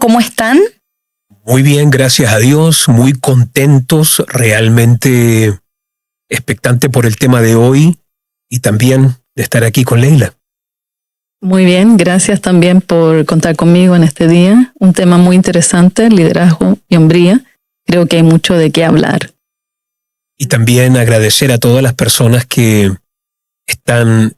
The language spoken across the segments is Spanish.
¿cómo están? Muy bien, gracias a Dios, muy contentos, realmente expectante por el tema de hoy y también de estar aquí con Leila. Muy bien, gracias también por contar conmigo en este día. Un tema muy interesante, liderazgo y hombría. Creo que hay mucho de qué hablar. Y también agradecer a todas las personas que están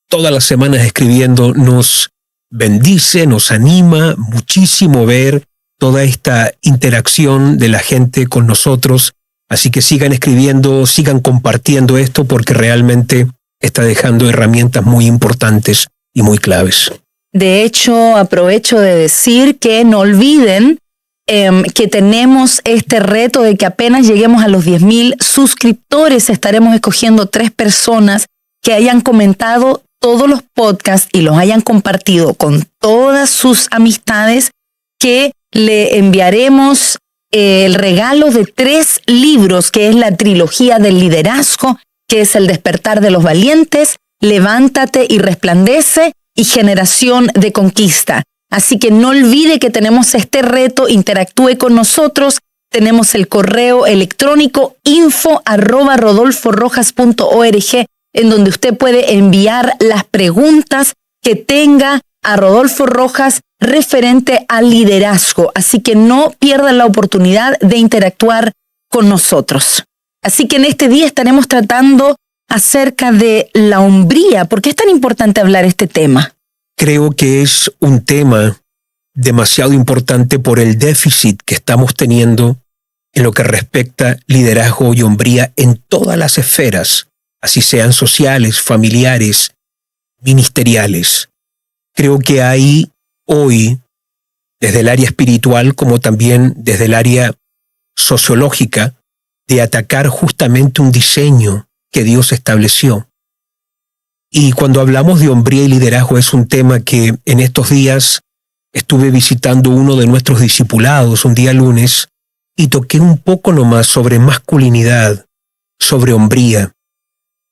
todas las semanas escribiendo. Nos bendice, nos anima muchísimo ver toda esta interacción de la gente con nosotros. Así que sigan escribiendo, sigan compartiendo esto porque realmente está dejando herramientas muy importantes y muy claves. De hecho, aprovecho de decir que no olviden que tenemos este reto de que apenas lleguemos a los 10,000 suscriptores, estaremos escogiendo 3 personas que hayan comentado todos los podcasts y los hayan compartido con todas sus amistades, que le enviaremos el regalo de 3 libros, que es la trilogía del liderazgo, que es El despertar de los valientes, Levántate y resplandece y Generación de conquista. Así que no olvide que tenemos este reto, interactúe con nosotros. Tenemos el correo electrónico info@rodolforojas.org, en donde usted puede enviar las preguntas que tenga a Rodolfo Rojas referente al liderazgo. Así que no pierdan la oportunidad de interactuar con nosotros. Así que en este día estaremos tratando acerca de la hombría. ¿Por qué es tan importante hablar este tema? Creo que es un tema demasiado importante por el déficit que estamos teniendo en lo que respecta liderazgo y hombría en todas las esferas, así sean sociales, familiares, ministeriales. Creo que hay hoy, desde el área espiritual como también desde el área sociológica, de atacar justamente un diseño que Dios estableció. Y cuando hablamos de hombría y liderazgo es un tema que en estos días estuve visitando uno de nuestros discipulados un día lunes y toqué un poco nomás sobre masculinidad, sobre hombría.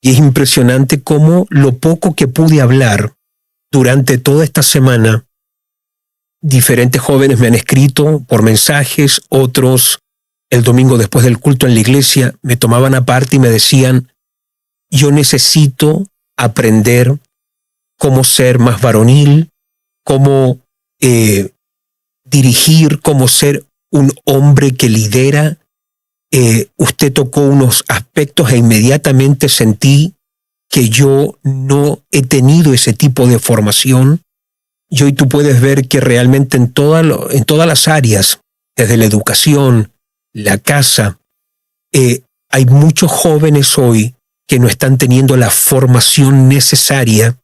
Y es impresionante cómo lo poco que pude hablar durante toda esta semana, diferentes jóvenes me han escrito por mensajes, otros el domingo después del culto en la iglesia me tomaban aparte y me decían, yo necesito aprender cómo ser más varonil, cómo dirigir, cómo ser un hombre que lidera. Usted tocó unos aspectos e inmediatamente sentí que yo no he tenido ese tipo de formación. Y hoy tú puedes ver que realmente en todas las áreas, desde la educación, la casa, hay muchos jóvenes hoy que no están teniendo la formación necesaria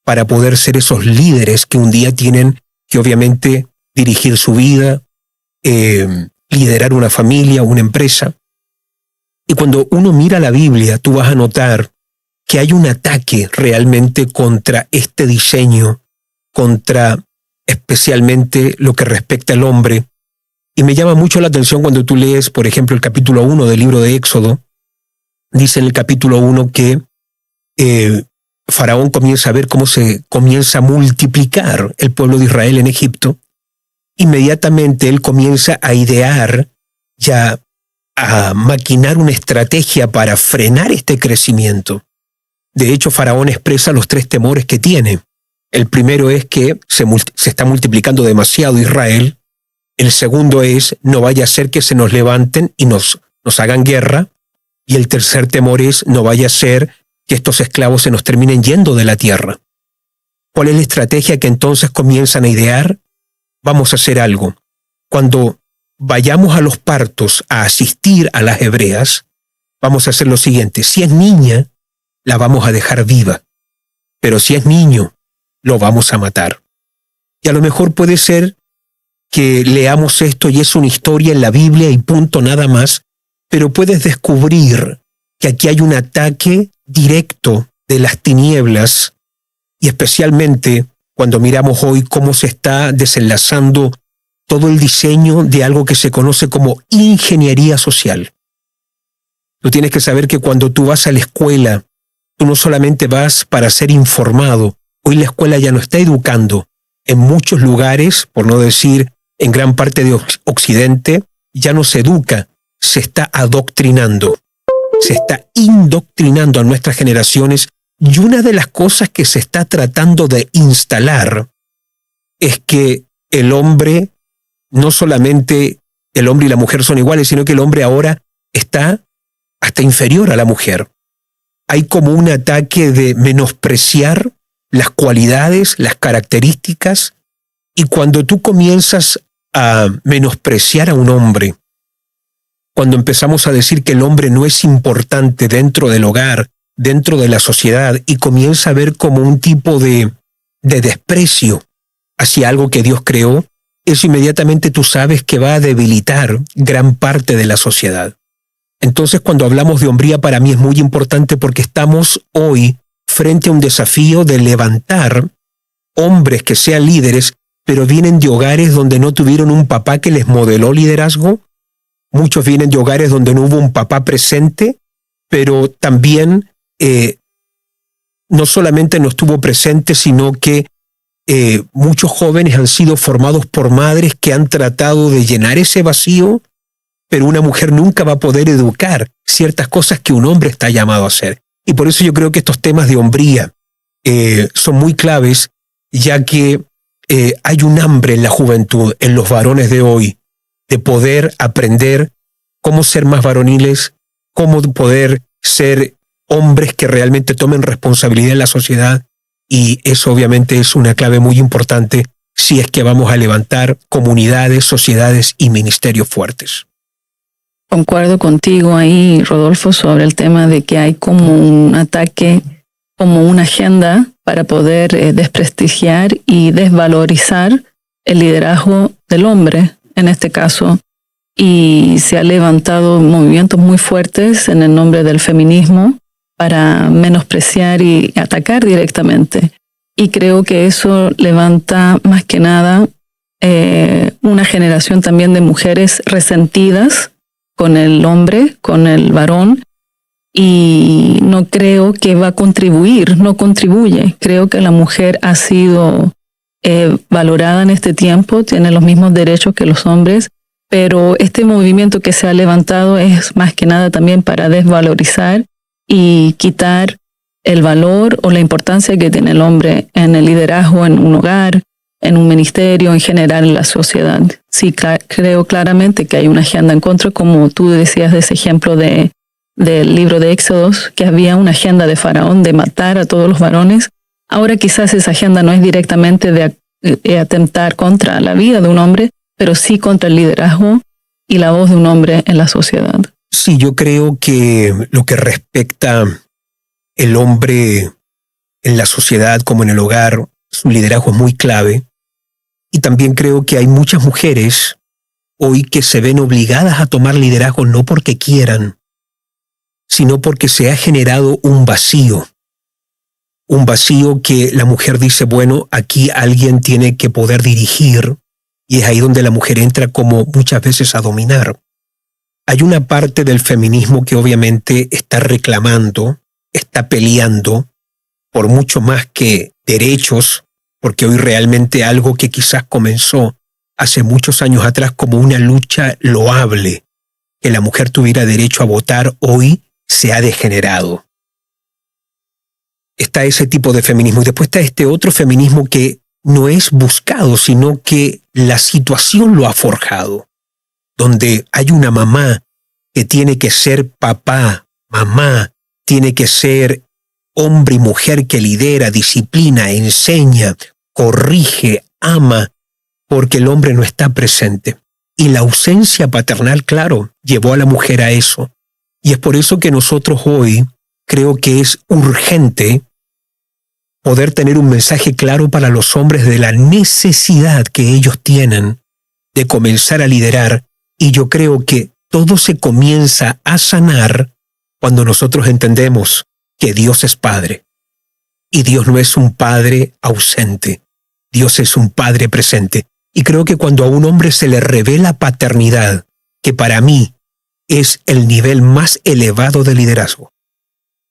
para poder ser esos líderes que un día tienen que obviamente dirigir su vida, liderar una familia, una empresa. Y cuando uno mira la Biblia, tú vas a notar que hay un ataque realmente contra este diseño, contra especialmente lo que respecta al hombre. Y me llama mucho la atención cuando tú lees, por ejemplo, el capítulo 1 del libro de Éxodo. Dice en el capítulo 1 que Faraón comienza a ver cómo se comienza a multiplicar el pueblo de Israel en Egipto. Inmediatamente él comienza a idear, ya a maquinar una estrategia para frenar este crecimiento. De hecho, Faraón expresa los 3 temores que tiene. El primero es que se está multiplicando demasiado Israel. El segundo es, no vaya a ser que se nos levanten y nos hagan guerra. Y el tercer temor es, no vaya a ser que estos esclavos se nos terminen yendo de la tierra. ¿Cuál es la estrategia que entonces comienzan a idear? Vamos a hacer algo. Cuando vayamos a los partos a asistir a las hebreas, vamos a hacer lo siguiente. Si es niña, la vamos a dejar viva. Pero si es niño, lo vamos a matar. Y a lo mejor puede ser que leamos esto y es una historia en la Biblia y punto, nada más, pero puedes descubrir que aquí hay un ataque directo de las tinieblas y especialmente cuando miramos hoy cómo se está desenlazando todo el diseño de algo que se conoce como ingeniería social. Tú tienes que saber que cuando tú vas a la escuela, tú no solamente vas para ser informado. Hoy la escuela ya no está educando. En muchos lugares, por no decir en gran parte de Occidente ya no se educa, se está adoctrinando, se está indoctrinando a nuestras generaciones, y una de las cosas que se está tratando de instalar es que el hombre, no solamente el hombre y la mujer son iguales, sino que el hombre ahora está hasta inferior a la mujer. Hay como un ataque de menospreciar las cualidades, las características, y cuando tú comienzas a menospreciar a un hombre, cuando empezamos a decir que el hombre no es importante dentro del hogar, dentro de la sociedad, y comienza a ver como un tipo de desprecio hacia algo que Dios creó, eso inmediatamente tú sabes que va a debilitar gran parte de la sociedad. Entonces, cuando hablamos de hombría, para mí es muy importante porque estamos hoy frente a un desafío de levantar hombres que sean líderes, pero vienen de hogares donde no tuvieron un papá que les modeló liderazgo. Muchos vienen de hogares donde no hubo un papá presente, pero también no solamente no estuvo presente, sino que muchos jóvenes han sido formados por madres que han tratado de llenar ese vacío, pero una mujer nunca va a poder educar ciertas cosas que un hombre está llamado a hacer. Y por eso yo creo que estos temas de hombría son muy claves, ya que hay un hambre en la juventud, en los varones de hoy, de poder aprender cómo ser más varoniles, cómo poder ser hombres que realmente tomen responsabilidad en la sociedad, y eso obviamente es una clave muy importante si es que vamos a levantar comunidades, sociedades y ministerios fuertes. Concuerdo contigo ahí, Rodolfo, sobre el tema de que hay como un ataque, como una agenda para poder desprestigiar y desvalorizar el liderazgo del hombre, en este caso, y se han levantado movimientos muy fuertes en el nombre del feminismo para menospreciar y atacar directamente. Y creo que eso levanta más que nada una generación también de mujeres resentidas con el hombre, con el varón, y no creo que va a contribuir, no contribuye. Creo que la mujer ha sido valorada en este tiempo, tiene los mismos derechos que los hombres, pero este movimiento que se ha levantado es más que nada también para desvalorizar y quitar el valor o la importancia que tiene el hombre en el liderazgo, en un hogar, en un ministerio, en general en la sociedad. Sí, creo claramente que hay una agenda en contra, como tú decías de ese ejemplo del libro de Éxodos, que había una agenda de Faraón de matar a todos los varones. Ahora quizás esa agenda no es directamente de atentar contra la vida de un hombre, pero sí contra el liderazgo y la voz de un hombre en la sociedad. Sí, yo creo que lo que respecta el hombre en la sociedad como en el hogar, su liderazgo es muy clave. Y también creo que hay muchas mujeres hoy que se ven obligadas a tomar liderazgo no porque quieran, sino porque se ha generado un vacío que la mujer dice, bueno, aquí alguien tiene que poder dirigir, y es ahí donde la mujer entra como muchas veces a dominar. Hay una parte del feminismo que obviamente está reclamando, está peleando por mucho más que derechos, porque hoy realmente algo que quizás comenzó hace muchos años atrás como una lucha loable, que la mujer tuviera derecho a votar, hoy se ha degenerado. Está ese tipo de feminismo y después está este otro feminismo que no es buscado, sino que la situación lo ha forjado, donde hay una mamá que tiene que ser papá, mamá, tiene que ser hombre y mujer que lidera, disciplina, enseña, corrige, ama, porque el hombre no está presente. Y la ausencia paternal, claro, llevó a la mujer a eso. Y es por eso que nosotros hoy creo que es urgente poder tener un mensaje claro para los hombres de la necesidad que ellos tienen de comenzar a liderar. Y yo creo que todo se comienza a sanar cuando nosotros entendemos que Dios es Padre. Y Dios no es un Padre ausente. Dios es un Padre presente. Y creo que cuando a un hombre se le revela paternidad, que para mí es el nivel más elevado de liderazgo.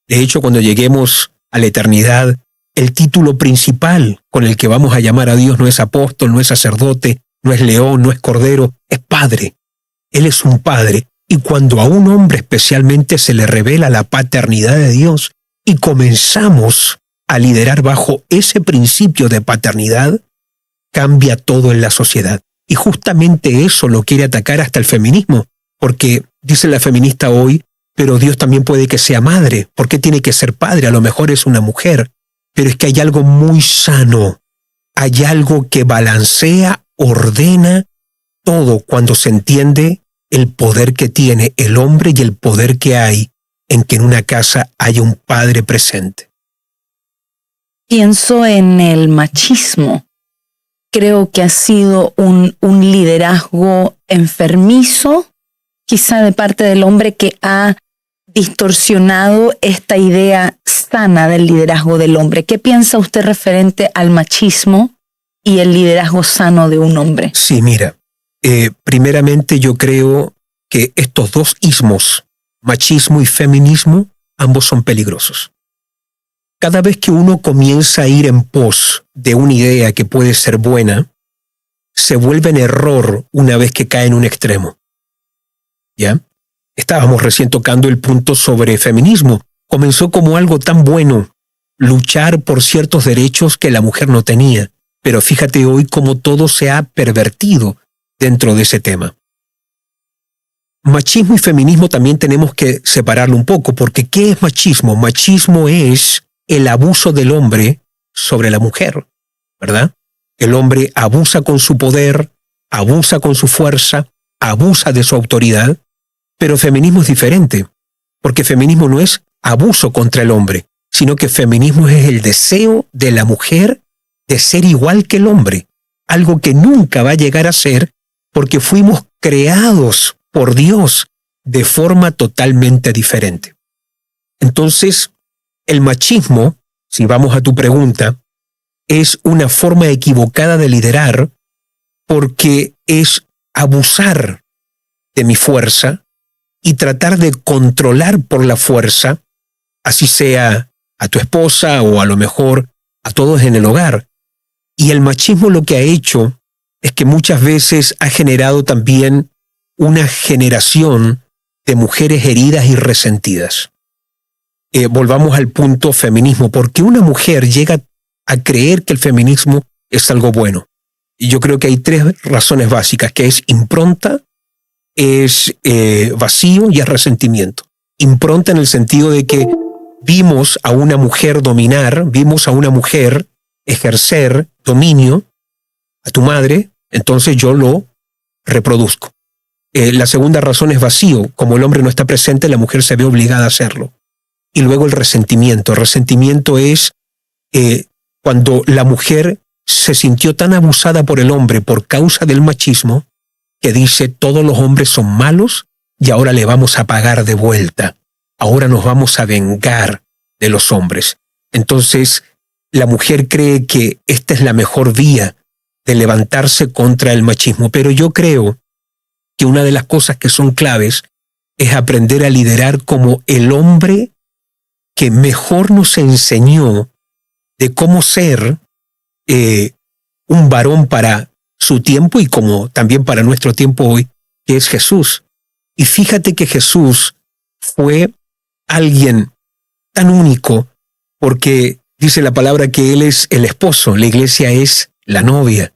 De hecho, cuando lleguemos a la eternidad, el título principal con el que vamos a llamar a Dios no es apóstol, no es sacerdote, no es león, no es cordero, es padre. Él es un padre. Y cuando a un hombre especialmente se le revela la paternidad de Dios y comenzamos a liderar bajo ese principio de paternidad, cambia todo en la sociedad. Y justamente eso lo quiere atacar hasta el feminismo, porque dice la feminista hoy, pero Dios también puede que sea madre. ¿Por qué tiene que ser padre? A lo mejor es una mujer. Pero es que hay algo muy sano. Hay algo que balancea, ordena todo cuando se entiende el poder que tiene el hombre y el poder que hay en que en una casa haya un padre presente. Pienso en el machismo. Creo que ha sido un liderazgo enfermizo, quizá de parte del hombre, que ha distorsionado esta idea sana del liderazgo del hombre. ¿Qué piensa usted referente al machismo y el liderazgo sano de un hombre? Sí, mira, primeramente yo creo que estos dos ismos, machismo y feminismo, ambos son peligrosos. Cada vez que uno comienza a ir en pos de una idea que puede ser buena, se vuelve en error una vez que cae en un extremo. ¿Ya? Estábamos recién tocando el punto sobre feminismo. Comenzó como algo tan bueno, luchar por ciertos derechos que la mujer no tenía. Pero fíjate hoy cómo todo se ha pervertido dentro de ese tema. Machismo y feminismo también tenemos que separarlo un poco, porque ¿qué es machismo? Machismo es el abuso del hombre sobre la mujer, ¿verdad? El hombre abusa con su poder, abusa con su fuerza, abusa de su autoridad, pero feminismo es diferente, porque feminismo no es abuso contra el hombre, sino que feminismo es el deseo de la mujer de ser igual que el hombre, algo que nunca va a llegar a ser porque fuimos creados por Dios de forma totalmente diferente. Entonces, el machismo, si vamos a tu pregunta, es una forma equivocada de liderar porque es abusar de mi fuerza y tratar de controlar por la fuerza, así sea a tu esposa o a lo mejor a todos en el hogar. Y el machismo lo que ha hecho es que muchas veces ha generado también una generación de mujeres heridas y resentidas. Volvamos al punto feminismo. ¿Por qué una mujer llega a creer que el feminismo es algo bueno? Y yo creo que hay tres razones básicas, que es impronta, es vacío y es resentimiento. Impronta en el sentido de que vimos a una mujer dominar, vimos a una mujer ejercer dominio a tu madre, entonces yo lo reproduzco. La segunda razón es vacío. Como el hombre no está presente, la mujer se ve obligada a hacerlo. Y luego el resentimiento. El resentimiento es cuando la mujer se sintió tan abusada por el hombre por causa del machismo que dice todos los hombres son malos y ahora le vamos a pagar de vuelta. Ahora nos vamos a vengar de los hombres. Entonces la mujer cree que esta es la mejor vía de levantarse contra el machismo. Pero yo creo que una de las cosas que son claves es aprender a liderar como el hombre que mejor nos enseñó de cómo ser un varón para su tiempo y como también para nuestro tiempo hoy, que es Jesús. Y fíjate que Jesús fue alguien tan único porque dice la palabra que Él es el esposo, la iglesia es la novia.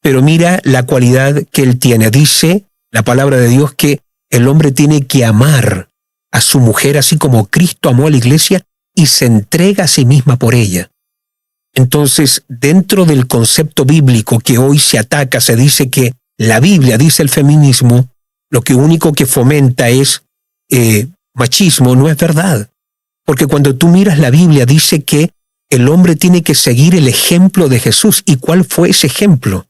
Pero mira la cualidad que Él tiene. Dice la palabra de Dios que el hombre tiene que amar a su mujer así como Cristo amó a la iglesia y se entrega a sí misma por ella. Entonces, dentro del concepto bíblico que hoy se ataca, se dice que la Biblia, dice el feminismo, lo que único que fomenta es machismo. No es verdad. Porque cuando tú miras la Biblia dice que el hombre tiene que seguir el ejemplo de Jesús. ¿Y cuál fue ese ejemplo?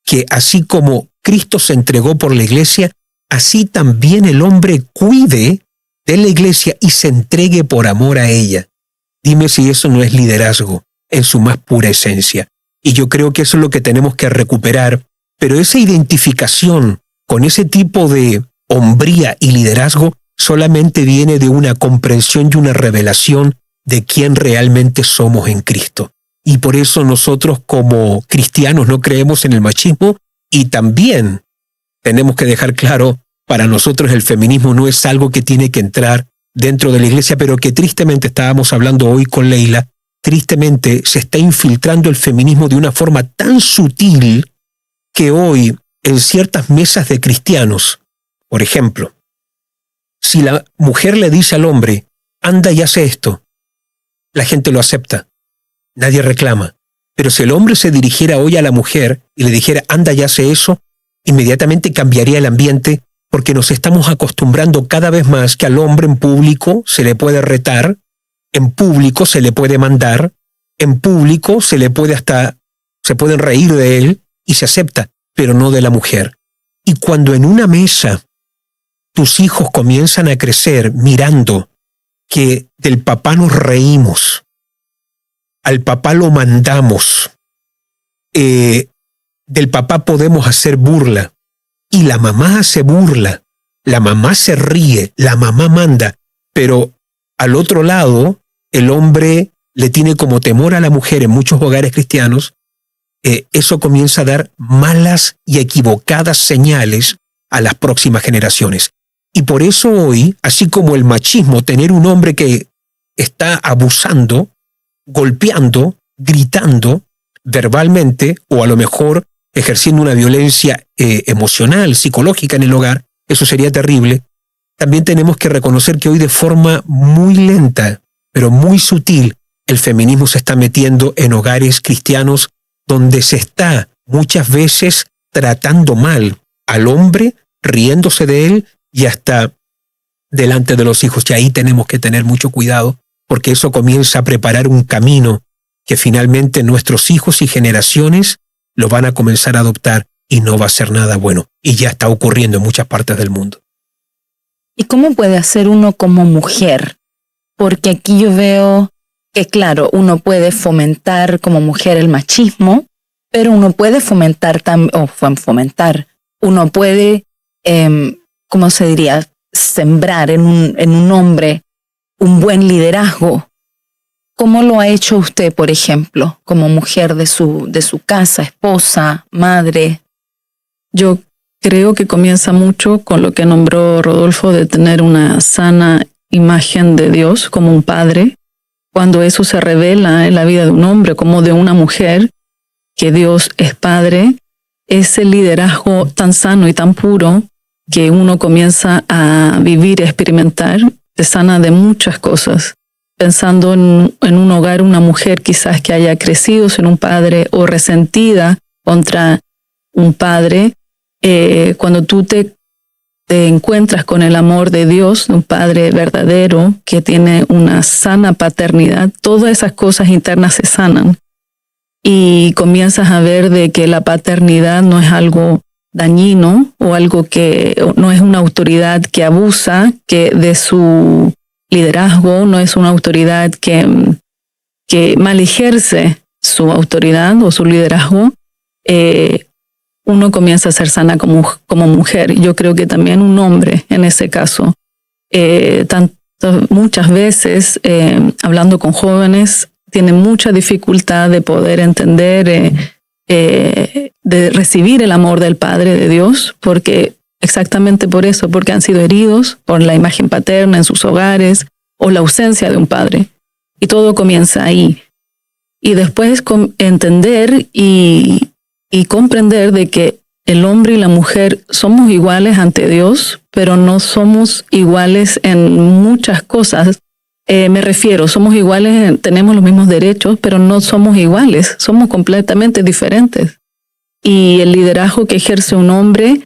Que así como Cristo se entregó por la iglesia, así también el hombre cuide de la iglesia y se entregue por amor a ella. Dime si eso no es liderazgo en su más pura esencia. Y yo creo que eso es lo que tenemos que recuperar. Pero esa identificación con ese tipo de hombría y liderazgo solamente viene de una comprensión y una revelación de quién realmente somos en Cristo. Y por eso nosotros como cristianos no creemos en el machismo, Y también tenemos que dejar claro, para nosotros el feminismo no es algo que tiene que entrar dentro de la iglesia, pero que tristemente, estábamos hablando hoy con Leila, tristemente se está infiltrando el feminismo de una forma tan sutil que hoy en ciertas mesas de cristianos, por ejemplo, si la mujer le dice al hombre, anda y hace esto, la gente lo acepta, nadie reclama. Pero si el hombre se dirigiera hoy a la mujer y le dijera, anda y hace eso, inmediatamente cambiaría el ambiente, porque nos estamos acostumbrando cada vez más que al hombre en público se le puede retar, en público se le puede mandar, en público se pueden reír de él y se acepta, pero no de la mujer. Y cuando en una mesa tus hijos comienzan a crecer mirando que del papá nos reímos, al papá lo mandamos, del papá podemos hacer burla, y la mamá hace burla, la mamá se ríe, la mamá manda, pero al otro lado el hombre le tiene como temor a la mujer en muchos hogares cristianos, eso comienza a dar malas y equivocadas señales a las próximas generaciones. Y por eso hoy, así como el machismo, tener un hombre que está abusando, golpeando, gritando verbalmente, o a lo mejor ejerciendo una violencia emocional, psicológica en el hogar, eso sería terrible. También tenemos que reconocer que hoy, de forma muy lenta, pero muy sutil, el feminismo se está metiendo en hogares cristianos donde se está muchas veces tratando mal al hombre, riéndose de él y hasta delante de los hijos. Y ahí tenemos que tener mucho cuidado, porque eso comienza a preparar un camino que finalmente nuestros hijos y generaciones lo van a comenzar a adoptar, y no va a ser nada bueno. Y ya está ocurriendo en muchas partes del mundo. ¿Y cómo puede hacer uno como mujer? Porque aquí yo veo que, claro, uno puede fomentar como mujer el machismo, pero uno puede fomentar también, uno puede, ¿cómo se diría?, sembrar en un hombre un buen liderazgo. ¿Cómo lo ha hecho usted, por ejemplo, como mujer de su casa, esposa, madre? Yo creo que comienza mucho con lo que nombró Rodolfo, de tener una sana imagen de Dios como un padre. Cuando eso se revela en la vida de un hombre como de una mujer, que Dios es padre, ese liderazgo tan sano y tan puro que uno comienza a vivir y experimentar, te sana de muchas cosas. Pensando en un hogar, una mujer quizás que haya crecido sin un padre o resentida contra un padre, cuando tú te encuentras con el amor de Dios, un padre verdadero que tiene una sana paternidad, todas esas cosas internas se sanan y comienzas a ver de que la paternidad no es algo dañino o algo que no es una autoridad que abusa que de su liderazgo, no es una autoridad que mal ejerce su autoridad o su liderazgo. Uno comienza a ser sana como mujer. Yo creo que también un hombre en ese caso. Muchas veces, hablando con jóvenes, tienen mucha dificultad de poder entender, de recibir el amor del Padre de Dios, porque exactamente por eso, porque han sido heridos por la imagen paterna en sus hogares o la ausencia de un padre. Y todo comienza ahí. Y después entender y comprender de que el hombre y la mujer somos iguales ante Dios, pero no somos iguales en muchas cosas. Me refiero, somos iguales, tenemos los mismos derechos, pero no somos iguales, somos completamente diferentes. Y el liderazgo que ejerce un hombre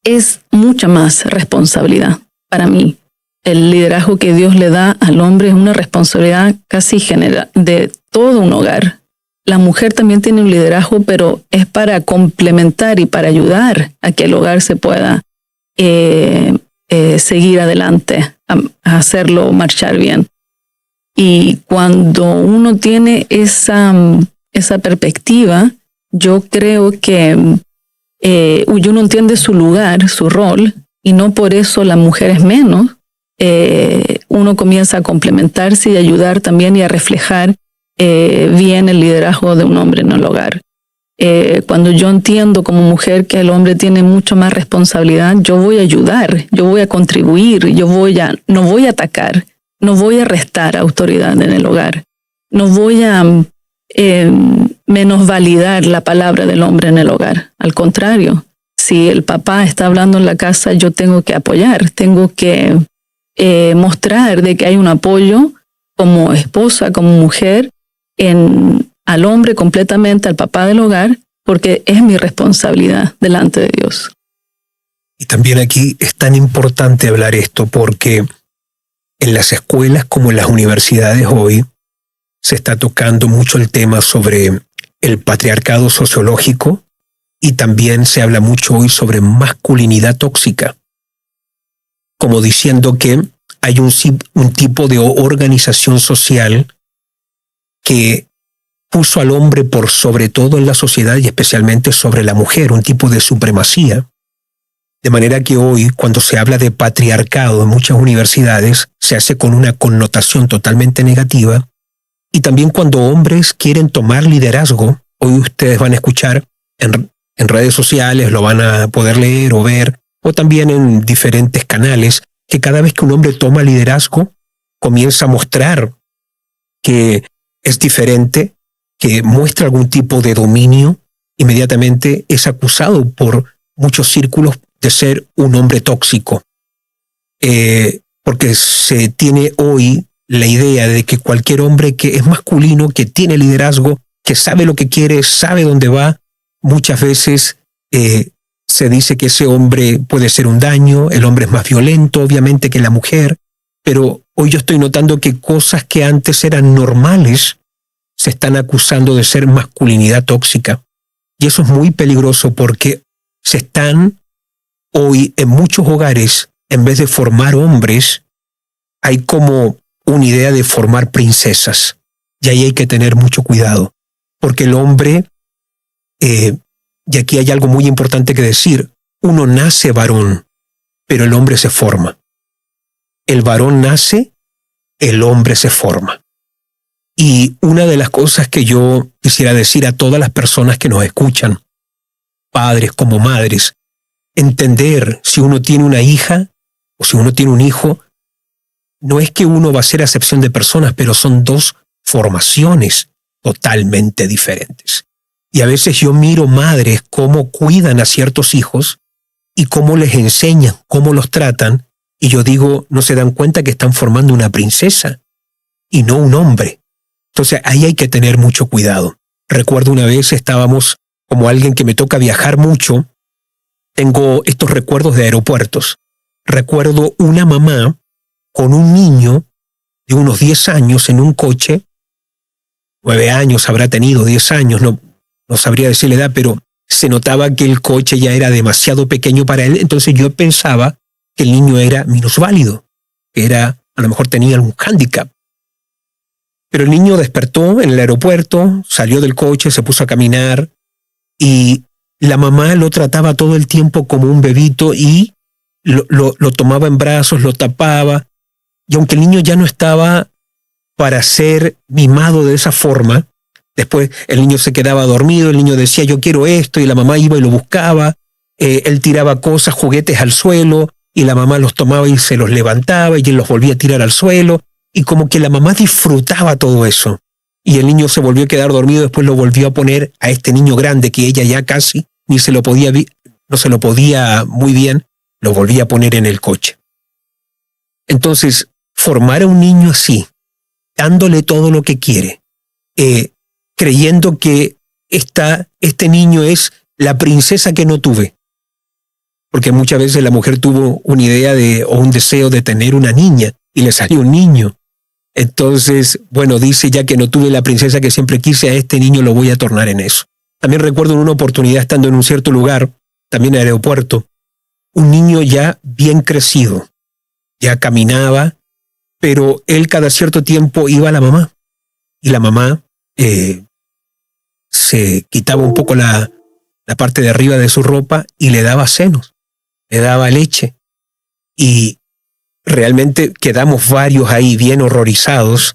es mucha más responsabilidad para mí. El liderazgo que Dios le da al hombre es una responsabilidad casi general de todo un hogar. La mujer también tiene un liderazgo, pero es para complementar y para ayudar a que el hogar se pueda seguir adelante, a hacerlo marchar bien. Y cuando uno tiene esa perspectiva, yo creo que uno entiende su lugar, su rol, y no por eso la mujer es menos. Uno comienza a complementarse y ayudar también y a reflejar bien el liderazgo de un hombre en el hogar. Cuando yo entiendo como mujer que el hombre tiene mucho más responsabilidad, yo voy a ayudar, yo voy a contribuir, no voy a atacar, no voy a restar autoridad en el hogar, no voy a menosvalidar la palabra del hombre en el hogar. Al contrario, si el papá está hablando en la casa, yo tengo que apoyar, tengo que mostrar de que hay un apoyo como esposa, como mujer, al hombre completamente, al papá del hogar, porque es mi responsabilidad delante de Dios. Y también aquí es tan importante hablar esto porque en las escuelas como en las universidades hoy se está tocando mucho el tema sobre el patriarcado sociológico y también se habla mucho hoy sobre masculinidad tóxica, como diciendo que hay un tipo de organización social que puso al hombre por sobre todo en la sociedad y especialmente sobre la mujer, un tipo de supremacía. De manera que hoy, cuando se habla de patriarcado en muchas universidades, se hace con una connotación totalmente negativa. Y también cuando hombres quieren tomar liderazgo, hoy ustedes van a escuchar en redes sociales, lo van a poder leer o ver, o también en diferentes canales, que cada vez que un hombre toma liderazgo, comienza a mostrar que es diferente, que muestra algún tipo de dominio, inmediatamente es acusado por muchos círculos de ser un hombre tóxico. Porque se tiene hoy la idea de que cualquier hombre que es masculino, que tiene liderazgo, que sabe lo que quiere, sabe dónde va, muchas veces se dice que ese hombre puede ser un daño, el hombre es más violento, obviamente, que la mujer, pero hoy yo estoy notando que cosas que antes eran normales se están acusando de ser masculinidad tóxica. Y eso es muy peligroso porque se están hoy en muchos hogares, en vez de formar hombres, hay como una idea de formar princesas. Y ahí hay que tener mucho cuidado, porque el hombre, y aquí hay algo muy importante que decir, uno nace varón, pero el hombre se forma. El varón nace, el hombre se forma. Y una de las cosas que yo quisiera decir a todas las personas que nos escuchan, padres como madres, entender si uno tiene una hija o si uno tiene un hijo, no es que uno va a ser acepción de personas, pero son dos formaciones totalmente diferentes. Y a veces yo miro madres cómo cuidan a ciertos hijos y cómo les enseñan, cómo los tratan, y yo digo, no se dan cuenta que están formando una princesa y no un hombre. Entonces ahí hay que tener mucho cuidado. Recuerdo una vez estábamos, como alguien que me toca viajar mucho, tengo estos recuerdos de aeropuertos. Recuerdo una mamá con un niño de unos 10 años en un coche, 9 años habrá tenido, 10 años, no sabría decir la edad, pero se notaba que el coche ya era demasiado pequeño para él, entonces yo pensaba que el niño era minusválido, que a lo mejor tenía algún hándicap. Pero el niño despertó en el aeropuerto, salió del coche, se puso a caminar y la mamá lo trataba todo el tiempo como un bebito y lo tomaba en brazos, lo tapaba. Y aunque el niño ya no estaba para ser mimado de esa forma, después el niño se quedaba dormido, el niño decía yo quiero esto y la mamá iba y lo buscaba, él tiraba cosas, juguetes al suelo y la mamá los tomaba y se los levantaba y él los volvía a tirar al suelo y como que la mamá disfrutaba todo eso. Y el niño se volvió a quedar dormido, después lo volvió a poner a este niño grande que ella ya casi no se lo podía muy bien, lo volvía a poner en el coche. Entonces, formar a un niño así, dándole todo lo que quiere, creyendo que este niño es la princesa que no tuve. Porque muchas veces la mujer tuvo una idea o un deseo de tener una niña y le salió un niño. Entonces, bueno, dice ya que no tuve la princesa que siempre quise, a este niño lo voy a tornar en eso. También recuerdo en una oportunidad estando en un cierto lugar, también en el aeropuerto, un niño ya bien crecido, ya caminaba, pero él cada cierto tiempo iba a la mamá y la mamá se quitaba un poco la parte de arriba de su ropa y le daba senos, le daba leche y realmente quedamos varios ahí bien horrorizados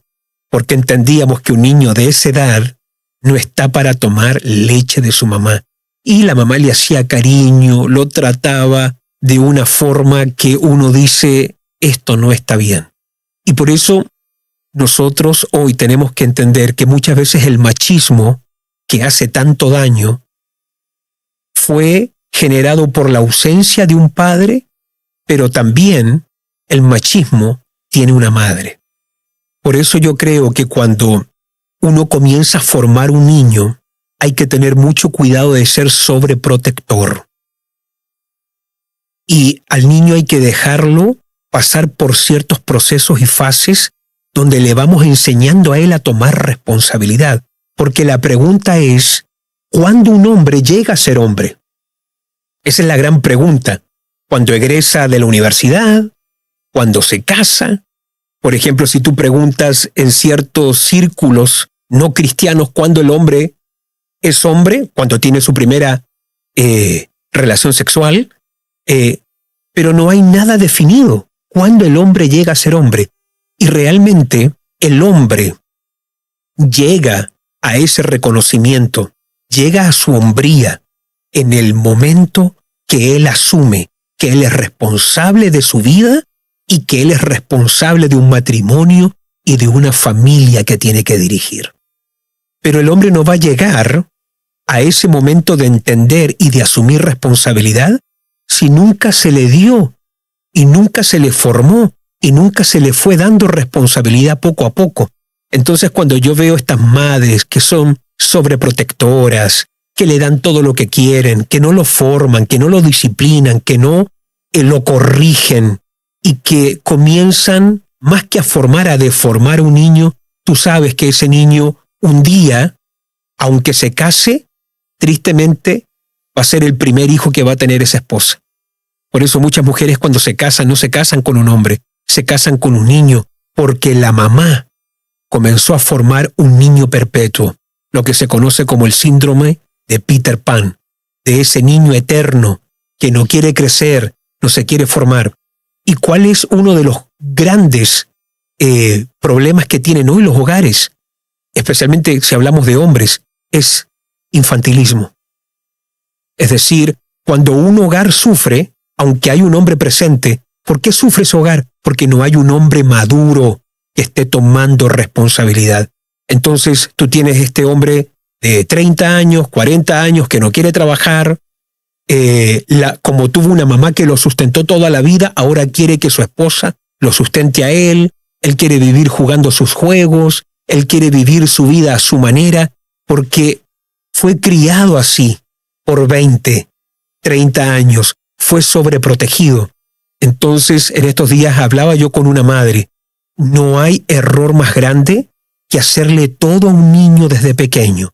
porque entendíamos que un niño de esa edad no está para tomar leche de su mamá. Y la mamá le hacía cariño, lo trataba de una forma que uno dice, esto no está bien. Y por eso nosotros hoy tenemos que entender que muchas veces el machismo que hace tanto daño fue generado por la ausencia de un padre, pero también el machismo tiene una madre. Por eso yo creo que cuando uno comienza a formar un niño, hay que tener mucho cuidado de ser sobreprotector. Y al niño hay que dejarlo pasar por ciertos procesos y fases donde le vamos enseñando a él a tomar responsabilidad. Porque la pregunta es, ¿cuándo un hombre llega a ser hombre? Esa es la gran pregunta. ¿Cuando egresa de la universidad? ¿Cuando se casa? Por ejemplo, si tú preguntas en ciertos círculos no cristianos cuándo el hombre es hombre, cuando tiene su primera relación sexual, pero no hay nada definido. ¿Cuándo el hombre llega a ser hombre? Y realmente el hombre llega a ese reconocimiento, llega a su hombría en el momento que él asume que él es responsable de su vida y que él es responsable de un matrimonio y de una familia que tiene que dirigir. Pero el hombre no va a llegar a ese momento de entender y de asumir responsabilidad si nunca se le dio y nunca se le formó y nunca se le fue dando responsabilidad poco a poco. Entonces, cuando yo veo estas madres que son sobreprotectoras, que le dan todo lo que quieren, que no lo forman, que no lo disciplinan, que no lo corrigen y que comienzan más que a formar, a deformar a un niño, tú sabes que ese niño un día, aunque se case, tristemente va a ser el primer hijo que va a tener esa esposa. Por eso muchas mujeres cuando se casan no se casan con un hombre, se casan con un niño, porque la mamá comenzó a formar un niño perpetuo, lo que se conoce como el síndrome de Peter Pan, de ese niño eterno que no quiere crecer, no se quiere formar. ¿Y cuál es uno de los grandes problemas que tienen hoy los hogares? Especialmente si hablamos de hombres, es infantilismo. Es decir, cuando un hogar sufre, aunque hay un hombre presente, ¿por qué sufre ese hogar? Porque no hay un hombre maduro que esté tomando responsabilidad. Entonces tú tienes este hombre de 30 años, 40 años que no quiere trabajar, como tuvo una mamá que lo sustentó toda la vida, ahora quiere que su esposa lo sustente a él quiere vivir jugando sus juegos, él quiere vivir su vida a su manera, porque fue criado así por 20, 30 años, fue sobreprotegido. Entonces, en estos días hablaba yo con una madre, no hay error más grande que hacerle todo a un niño desde pequeño.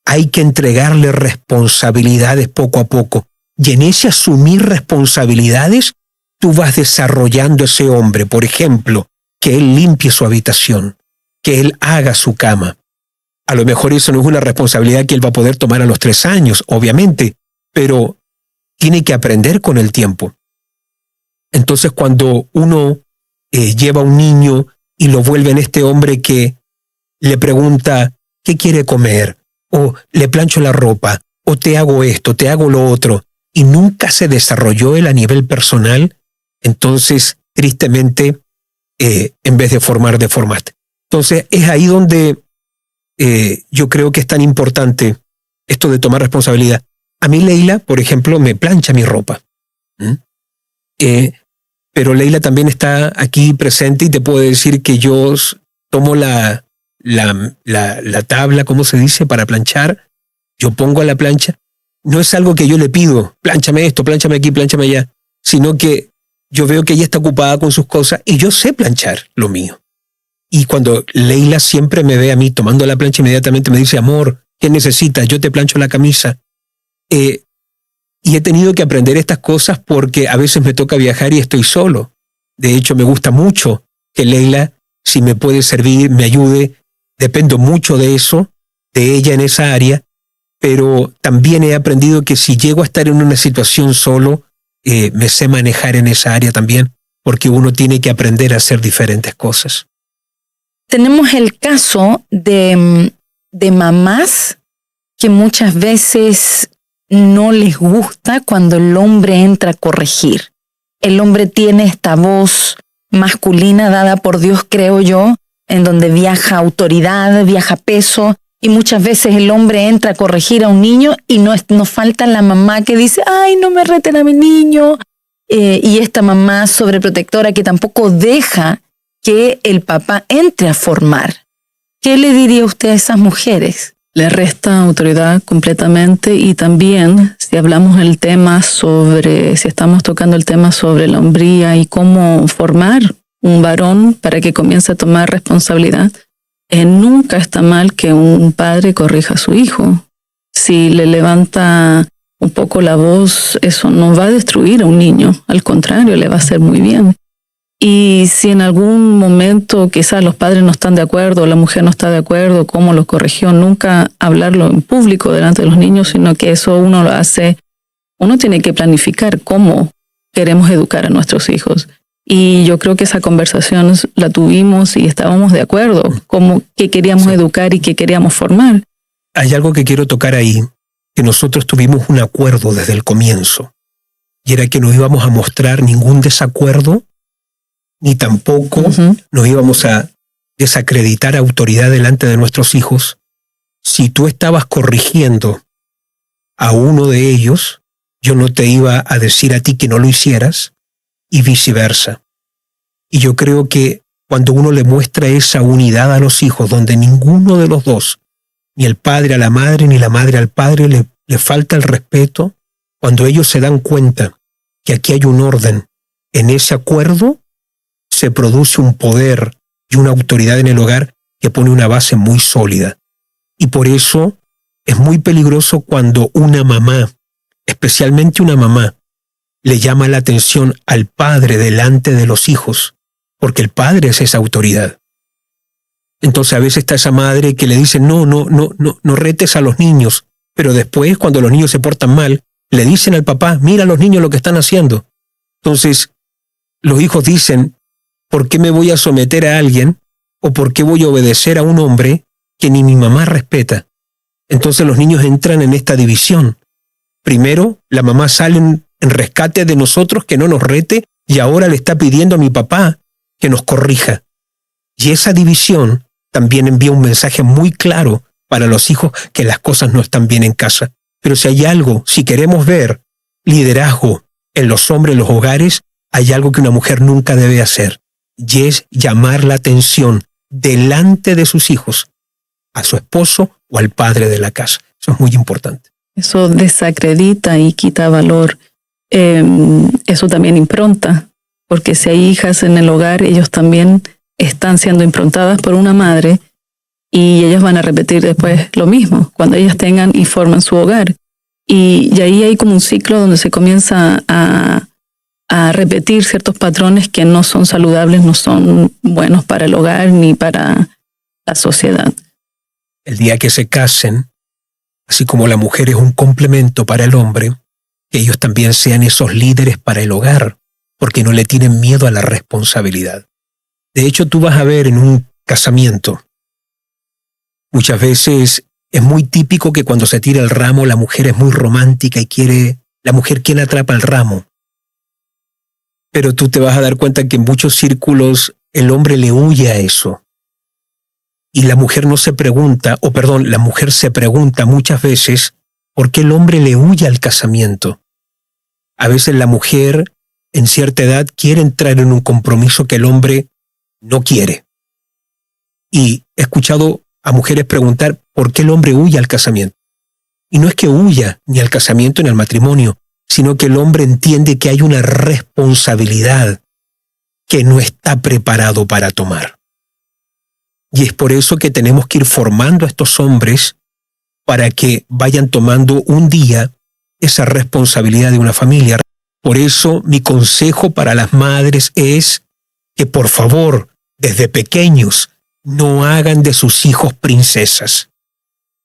Hay que entregarle responsabilidades poco a poco. Y en ese asumir responsabilidades, tú vas desarrollando ese hombre. Por ejemplo, que él limpie su habitación, que él haga su cama. A lo mejor eso no es una responsabilidad que él va a poder tomar a los 3 años, obviamente, pero tiene que aprender con el tiempo. Entonces, cuando uno lleva a un niño y lo vuelve en este hombre que le pregunta, ¿qué quiere comer? O le plancho la ropa, o te hago esto, te hago lo otro, y nunca se desarrolló él a nivel personal, entonces, tristemente, en vez de formar, deformaste. Entonces, es ahí donde yo creo que es tan importante esto de tomar responsabilidad. A mí Leila, por ejemplo, me plancha mi ropa. Pero Leila también está aquí presente y te puedo decir que yo tomo la tabla, ¿cómo se dice?, para planchar. Yo pongo a la plancha. No es algo que yo le pido, plánchame esto, plánchame aquí, plánchame allá, sino que yo veo que ella está ocupada con sus cosas y yo sé planchar lo mío. Y cuando Leila siempre me ve a mí tomando la plancha, inmediatamente me dice, amor, ¿qué necesitas? Yo te plancho la camisa. Y he tenido que aprender estas cosas porque a veces me toca viajar y estoy solo. De hecho, me gusta mucho que Leila, si me puede servir, me ayude. Dependo mucho de eso, de ella en esa área, pero también he aprendido que si llego a estar en una situación solo, me sé manejar en esa área también, porque uno tiene que aprender a hacer diferentes cosas. Tenemos el caso de de mamás que muchas veces no les gusta cuando el hombre entra a corregir. El hombre tiene esta voz masculina dada por Dios, creo yo, en donde viaja autoridad, viaja peso, y muchas veces el hombre entra a corregir a un niño y no falta la mamá que dice, ay, no me reten a mi niño, y esta mamá sobreprotectora que tampoco deja que el papá entre a formar. ¿Qué le diría usted a esas mujeres? Le resta autoridad completamente, y también si hablamos si estamos tocando el tema sobre la hombría y cómo formar un varón para que comience a tomar responsabilidad, nunca está mal que un padre corrija a su hijo. Si le levanta un poco la voz, eso no va a destruir a un niño, al contrario, le va a hacer muy bien. Y si en algún momento quizás los padres no están de acuerdo, la mujer no está de acuerdo, cómo lo corrigió, nunca hablarlo en público delante de los niños, sino que eso uno lo hace, uno tiene que planificar cómo queremos educar a nuestros hijos. Y yo creo que esa conversación la tuvimos y estábamos de acuerdo, qué queríamos educar y qué queríamos formar. Hay algo que quiero tocar ahí, que nosotros tuvimos un acuerdo desde el comienzo, y era que no íbamos a mostrar ningún desacuerdo, ni tampoco nos íbamos a desacreditar autoridad delante de nuestros hijos. Si tú estabas corrigiendo a uno de ellos, yo no te iba a decir a ti que no lo hicieras, y viceversa. Y yo creo que cuando uno le muestra esa unidad a los hijos, donde ninguno de los dos, ni el padre a la madre, ni la madre al padre, le falta el respeto, cuando ellos se dan cuenta que aquí hay un orden en ese acuerdo, se produce un poder y una autoridad en el hogar que pone una base muy sólida. Y por eso es muy peligroso cuando una mamá, especialmente una mamá, le llama la atención al padre delante de los hijos, porque el padre es esa autoridad. Entonces a veces está esa madre que le dice, no retes a los niños, pero después cuando los niños se portan mal, le dicen al papá, mira a los niños lo que están haciendo. Entonces los hijos dicen, ¿por qué me voy a someter a alguien o por qué voy a obedecer a un hombre que ni mi mamá respeta? Entonces los niños entran en esta división. Primero, la mamá sale en rescate de nosotros, que no nos rete, y ahora le está pidiendo a mi papá que nos corrija. Y esa división también envía un mensaje muy claro para los hijos que las cosas no están bien en casa. Pero si hay algo, si queremos ver liderazgo en los hombres, en los hogares, hay algo que una mujer nunca debe hacer. Y es llamar la atención delante de sus hijos a su esposo o al padre de la casa. Eso es muy importante. Eso desacredita y quita valor. Eso también impronta, porque si hay hijas en el hogar, ellos también están siendo improntadas por una madre y ellas van a repetir después lo mismo cuando ellas tengan y forman su hogar. Y ahí hay como un ciclo donde se comienza a repetir ciertos patrones que no son saludables, no son buenos para el hogar ni para la sociedad. El día que se casen, así como la mujer es un complemento para el hombre, que ellos también sean esos líderes para el hogar, porque no le tienen miedo a la responsabilidad. De hecho, tú vas a ver en un casamiento, muchas veces es muy típico que cuando se tira el ramo, la mujer es muy romántica y la mujer quien atrapa el ramo. Pero tú te vas a dar cuenta que en muchos círculos el hombre le huye a eso. Y la mujer la mujer se pregunta muchas veces por qué el hombre le huye al casamiento. A veces la mujer, en cierta edad, quiere entrar en un compromiso que el hombre no quiere. Y he escuchado a mujeres preguntar por qué el hombre huye al casamiento. Y no es que huya ni al casamiento ni al matrimonio, sino que el hombre entiende que hay una responsabilidad que no está preparado para tomar. Y es por eso que tenemos que ir formando a estos hombres para que vayan tomando un día esa responsabilidad de una familia. Por eso mi consejo para las madres es que por favor, desde pequeños, no hagan de sus hijos princesas.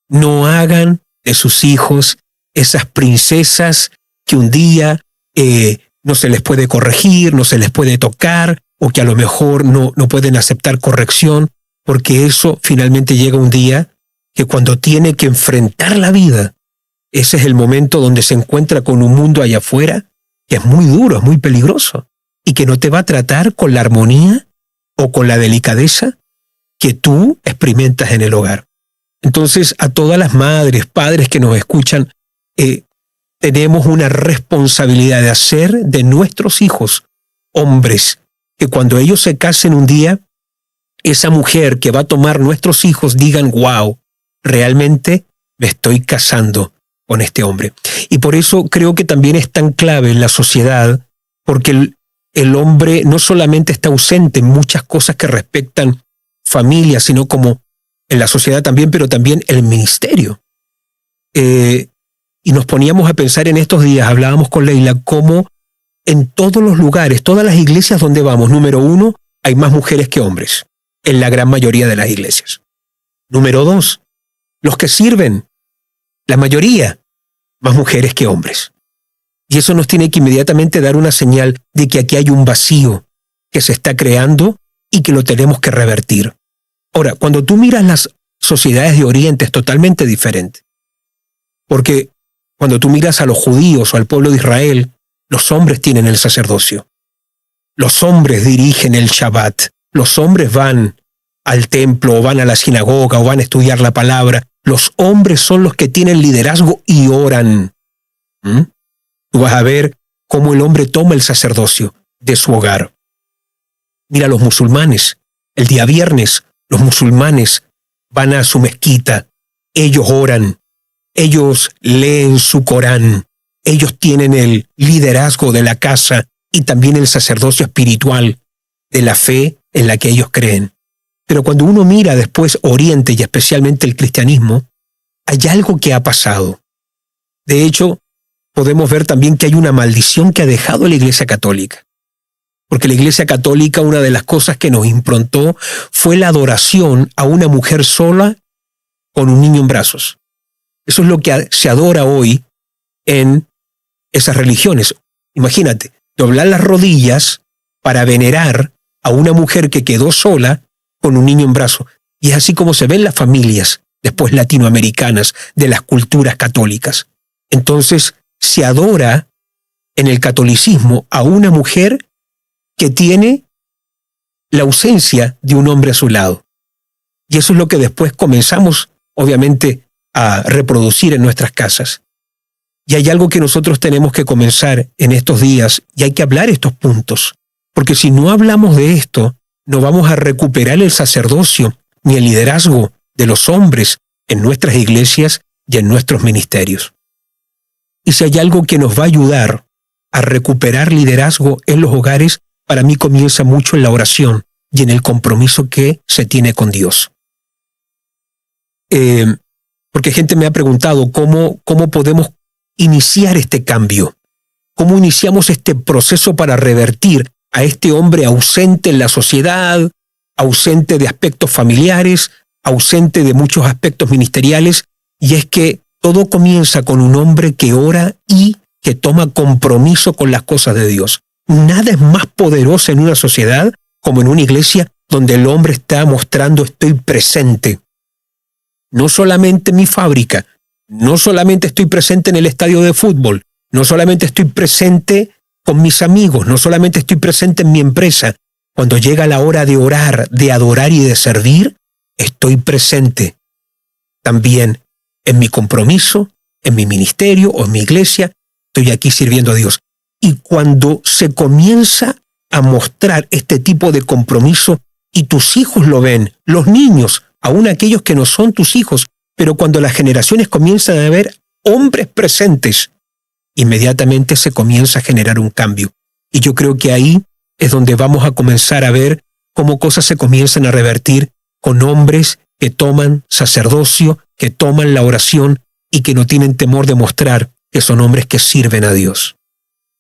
No hagan de sus hijos esas princesas que un día no se les puede corregir, no se les puede tocar, o que a lo mejor no pueden aceptar corrección, porque eso finalmente llega un día que cuando tiene que enfrentar la vida, ese es el momento donde se encuentra con un mundo allá afuera que es muy duro, es muy peligroso, y que no te va a tratar con la armonía o con la delicadeza que tú experimentas en el hogar. Entonces, a todas las madres, padres que nos escuchan, tenemos una responsabilidad de hacer de nuestros hijos hombres, que cuando ellos se casen un día, esa mujer que va a tomar nuestros hijos digan, wow, realmente me estoy casando con este hombre. Y por eso creo que también es tan clave en la sociedad, porque el hombre no solamente está ausente en muchas cosas que respectan familia, sino como en la sociedad también, pero también el ministerio. Y nos poníamos a pensar en estos días, hablábamos con Leila, cómo en todos los lugares, todas las iglesias donde vamos, número 1, hay más mujeres que hombres, en la gran mayoría de las iglesias. Número 2, los que sirven, la mayoría, más mujeres que hombres. Y eso nos tiene que inmediatamente dar una señal de que aquí hay un vacío que se está creando y que lo tenemos que revertir. Ahora, cuando tú miras las sociedades de Oriente es totalmente diferente. Porque cuando tú miras a los judíos o al pueblo de Israel, los hombres tienen el sacerdocio. Los hombres dirigen el Shabbat. Los hombres van al templo o van a la sinagoga o van a estudiar la palabra. Los hombres son los que tienen liderazgo y oran. Tú vas a ver cómo el hombre toma el sacerdocio de su hogar. Mira, los musulmanes, el día viernes, los musulmanes van a su mezquita, ellos oran, ellos leen su Corán, ellos tienen el liderazgo de la casa y también el sacerdocio espiritual de la fe en la que ellos creen. Pero cuando uno mira después Oriente y especialmente el cristianismo, hay algo que ha pasado. De hecho, podemos ver también que hay una maldición que ha dejado la Iglesia Católica. Porque la Iglesia Católica, una de las cosas que nos improntó fue la adoración a una mujer sola con un niño en brazos. Eso es lo que se adora hoy en esas religiones. Imagínate, doblar las rodillas para venerar a una mujer que quedó sola con un niño en brazos. Y es así como se ven las familias después latinoamericanas de las culturas católicas. Entonces, se adora en el catolicismo a una mujer que tiene la ausencia de un hombre a su lado. Y eso es lo que después comenzamos, obviamente, a reproducir en nuestras casas. Y hay algo que nosotros tenemos que comenzar en estos días, y hay que hablar estos puntos. Porque si no hablamos de esto, no vamos a recuperar el sacerdocio ni el liderazgo de los hombres en nuestras iglesias y en nuestros ministerios. Y si hay algo que nos va a ayudar a recuperar liderazgo en los hogares, para mí comienza mucho en la oración y en el compromiso que se tiene con Dios. Porque gente me ha preguntado cómo podemos iniciar este cambio, cómo iniciamos este proceso para revertir a este hombre ausente en la sociedad, ausente de aspectos familiares, ausente de muchos aspectos ministeriales, y es que todo comienza con un hombre que ora y que toma compromiso con las cosas de Dios. Nada es más poderoso en una sociedad como en una iglesia donde el hombre está mostrando estoy presente. No solamente en mi fábrica, no solamente estoy presente en el estadio de fútbol, no solamente estoy presente con mis amigos, no solamente estoy presente en mi empresa. Cuando llega la hora de orar, de adorar y de servir, estoy presente también en mi compromiso, en mi ministerio o en mi iglesia. Estoy aquí sirviendo a Dios. Y cuando se comienza a mostrar este tipo de compromiso y tus hijos lo ven, los niños, aún aquellos que no son tus hijos, pero cuando las generaciones comienzan a ver hombres presentes, inmediatamente se comienza a generar un cambio. Y yo creo que ahí es donde vamos a comenzar a ver cómo cosas se comienzan a revertir con hombres que toman sacerdocio, que toman la oración y que no tienen temor de mostrar que son hombres que sirven a Dios.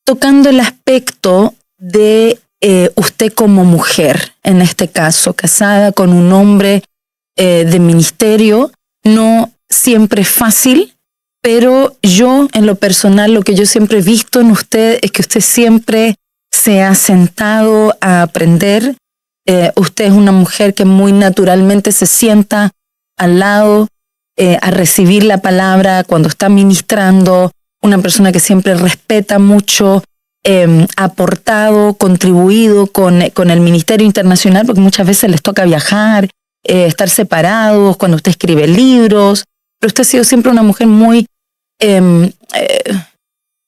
Tocando el aspecto de usted como mujer, en este caso, casada con un hombre de ministerio, no siempre es fácil, pero yo, en lo personal, lo que yo siempre he visto en usted es que usted siempre se ha sentado a aprender. Usted es una mujer que muy naturalmente se sienta al lado a recibir la palabra cuando está ministrando, una persona que siempre respeta mucho, aportado, contribuido con el Ministerio Internacional, porque muchas veces les toca viajar, estar separados, cuando usted escribe libros, pero usted ha sido siempre una mujer muy,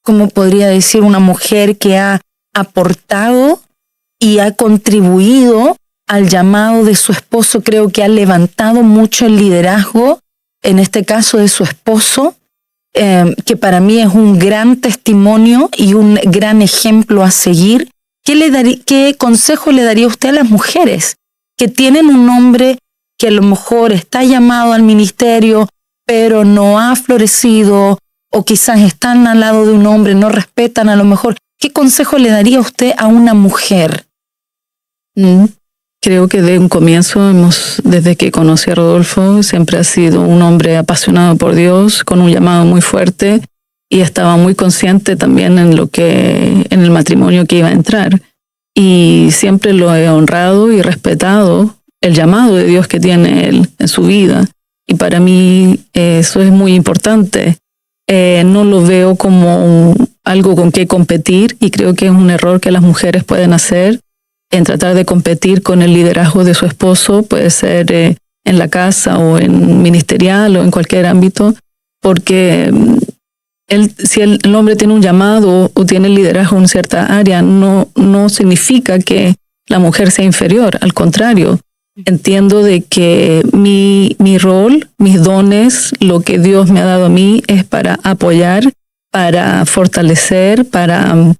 ¿cómo podría decir? Una mujer que ha aportado y ha contribuido al llamado de su esposo. Creo que ha levantado mucho el liderazgo, en este caso de su esposo, que para mí es un gran testimonio y un gran ejemplo a seguir. ¿Qué consejo le daría usted a las mujeres que tienen un hombre que a lo mejor está llamado al ministerio, pero no ha florecido, o quizás están al lado de un hombre, no respetan a lo mejor? ¿Qué consejo le daría usted a una mujer? Creo que de un comienzo, desde que conocí a Rodolfo, siempre ha sido un hombre apasionado por Dios, con un llamado muy fuerte, y estaba muy consciente también en el matrimonio que iba a entrar. Y siempre lo he honrado y respetado el llamado de Dios que tiene él en su vida. Y para mí eso es muy importante. No lo veo como algo con que competir, y creo que es un error que las mujeres pueden hacer en tratar de competir con el liderazgo de su esposo, puede ser en la casa o en ministerial o en cualquier ámbito, porque si el hombre tiene un llamado o tiene liderazgo en cierta área, no significa que la mujer sea inferior. Al contrario, entiendo de que mi rol, mis dones, lo que Dios me ha dado a mí es para apoyar, para fortalecer, para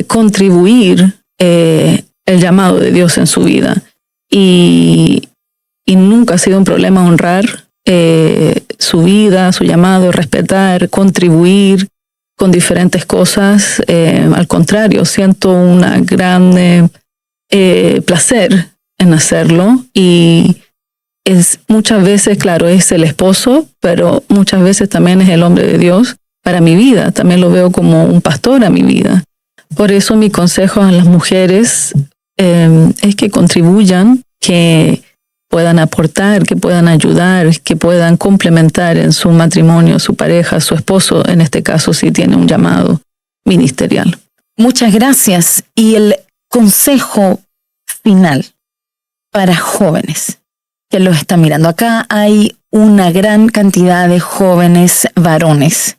contribuir el llamado de Dios en su vida. Y nunca ha sido un problema honrar su vida, su llamado, respetar, contribuir con diferentes cosas. Al contrario, siento una gran placer en hacerlo, y es muchas veces, claro, es el esposo, pero muchas veces también es el hombre de Dios para mi vida. También lo veo como un pastor a mi vida. Por eso mi consejo a las mujeres es que contribuyan, que puedan aportar, que puedan ayudar, que puedan complementar en su matrimonio, su pareja, su esposo, en este caso si tiene un llamado ministerial. Muchas gracias. Y el consejo final para jóvenes que los están mirando. Acá hay una gran cantidad de jóvenes varones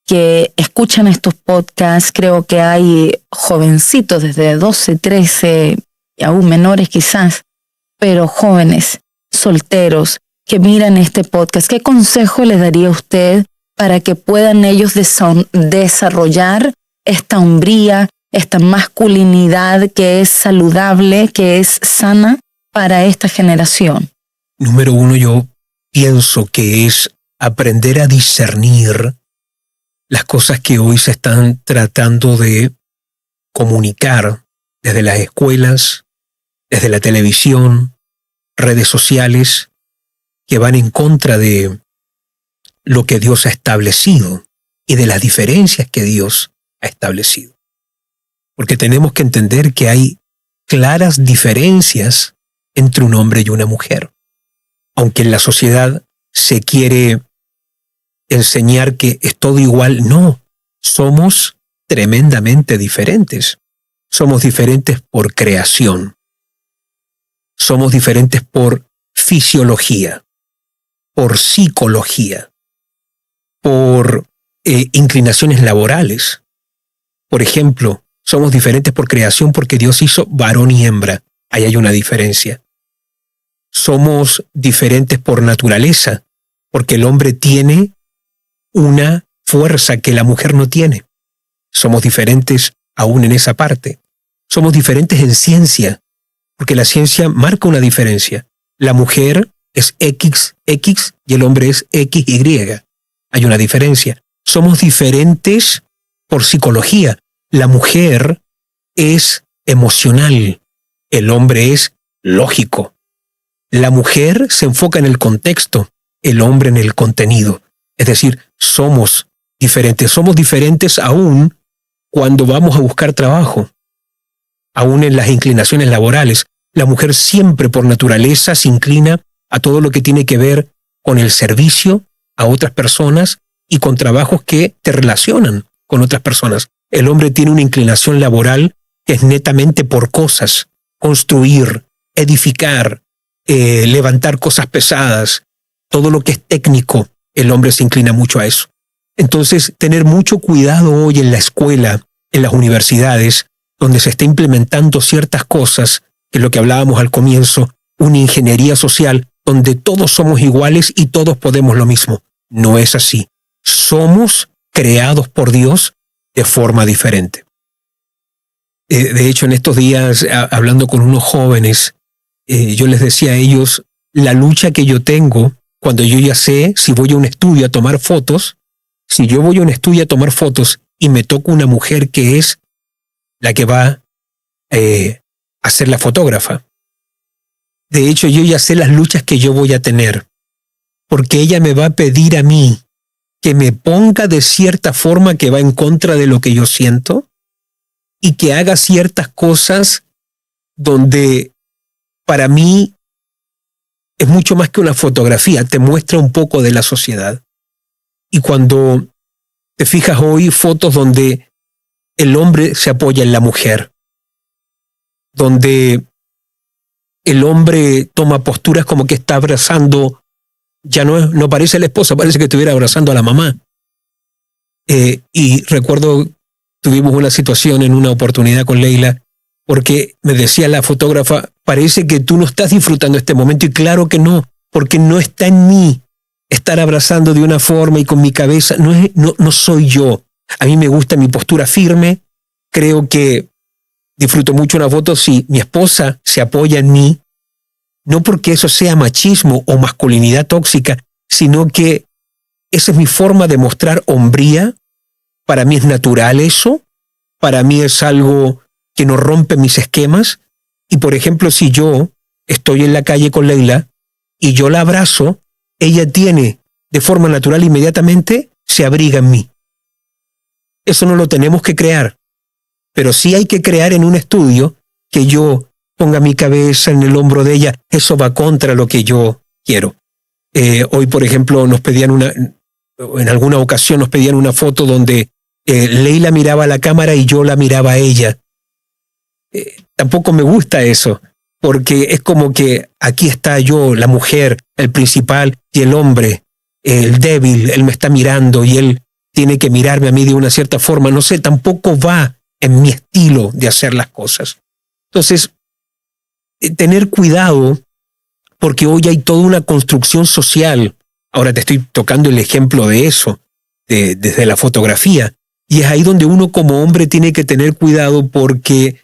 que escuchan estos podcasts. Creo que hay jovencitos desde 12, 13 y aún menores quizás, pero jóvenes, solteros, que miran este podcast. ¿Qué consejo les daría usted para que puedan ellos desarrollar esta hombría, esta masculinidad que es saludable, que es sana para esta generación? Número uno, yo pienso que es aprender a discernir las cosas que hoy se están tratando de comunicar desde las escuelas, desde la televisión, redes sociales, que van en contra de lo que Dios ha establecido y de las diferencias que Dios ha establecido. Porque tenemos que entender que hay claras diferencias entre un hombre y una mujer. Aunque en la sociedad se quiere enseñar que es todo igual, no, somos tremendamente diferentes. Somos diferentes por creación. Somos diferentes por fisiología, por psicología, por inclinaciones laborales. Por ejemplo, somos diferentes por creación porque Dios hizo varón y hembra. Ahí hay una diferencia. Somos diferentes por naturaleza, porque el hombre tiene una fuerza que la mujer no tiene. Somos diferentes aún en esa parte. Somos diferentes en ciencia, porque la ciencia marca una diferencia. La mujer es XX y el hombre es XY. Hay una diferencia. Somos diferentes por psicología. La mujer es emocional, el hombre es lógico. La mujer se enfoca en el contexto, el hombre en el contenido. Es decir, somos diferentes aún cuando vamos a buscar trabajo, aún en las inclinaciones laborales. La mujer siempre por naturaleza se inclina a todo lo que tiene que ver con el servicio a otras personas y con trabajos que te relacionan con otras personas. El hombre tiene una inclinación laboral que es netamente por cosas, construir, edificar, levantar cosas pesadas, todo lo que es técnico, el hombre se inclina mucho a eso. Entonces, tener mucho cuidado hoy en la escuela, en las universidades, donde se está implementando ciertas cosas, que es lo que hablábamos al comienzo, una ingeniería social, donde todos somos iguales y todos podemos lo mismo. No es así. Somos creados por Dios de forma diferente. De hecho, en estos días, hablando con unos jóvenes, yo les decía a ellos, la lucha que yo tengo, cuando yo ya sé si voy a un estudio a tomar fotos, si yo voy a un estudio a tomar fotos y me toca una mujer que es la que va a ser la fotógrafa. De hecho, yo ya sé las luchas que yo voy a tener, porque ella me va a pedir a mí que me ponga de cierta forma que va en contra de lo que yo siento y que haga ciertas cosas donde para mí es mucho más que una fotografía, te muestra un poco de la sociedad. Y cuando te fijas hoy, fotos donde el hombre se apoya en la mujer, donde el hombre toma posturas como que está abrazando, ya no parece la esposa, parece que estuviera abrazando a la mamá. Y recuerdo, tuvimos una situación en una oportunidad con Leila, porque me decía la fotógrafa, parece que tú no estás disfrutando este momento, y claro que no, porque no está en mí estar abrazando de una forma y con mi cabeza, no soy yo. A mí me gusta mi postura firme, creo que disfruto mucho una foto si mi esposa se apoya en mí, no porque eso sea machismo o masculinidad tóxica, sino que esa es mi forma de mostrar hombría. Para mí es natural eso, para mí es algo que no rompe mis esquemas. Y por ejemplo, si yo estoy en la calle con Leila y yo la abrazo, ella tiene de forma natural inmediatamente, se abriga en mí. Eso no lo tenemos que crear, pero sí hay que crear en un estudio que yo ponga mi cabeza en el hombro de ella. Eso va contra lo que yo quiero. Hoy, por ejemplo, en alguna ocasión nos pedían una foto donde Leila miraba a la cámara y yo la miraba a ella. Tampoco me gusta eso, porque es como que aquí está yo, la mujer, el principal, y el hombre, el débil, él me está mirando y él tiene que mirarme a mí de una cierta forma. No sé, tampoco va en mi estilo de hacer las cosas. Entonces, tener cuidado, porque hoy hay toda una construcción social. Ahora te estoy tocando el ejemplo de eso, desde la fotografía. Y es ahí donde uno como hombre tiene que tener cuidado, porque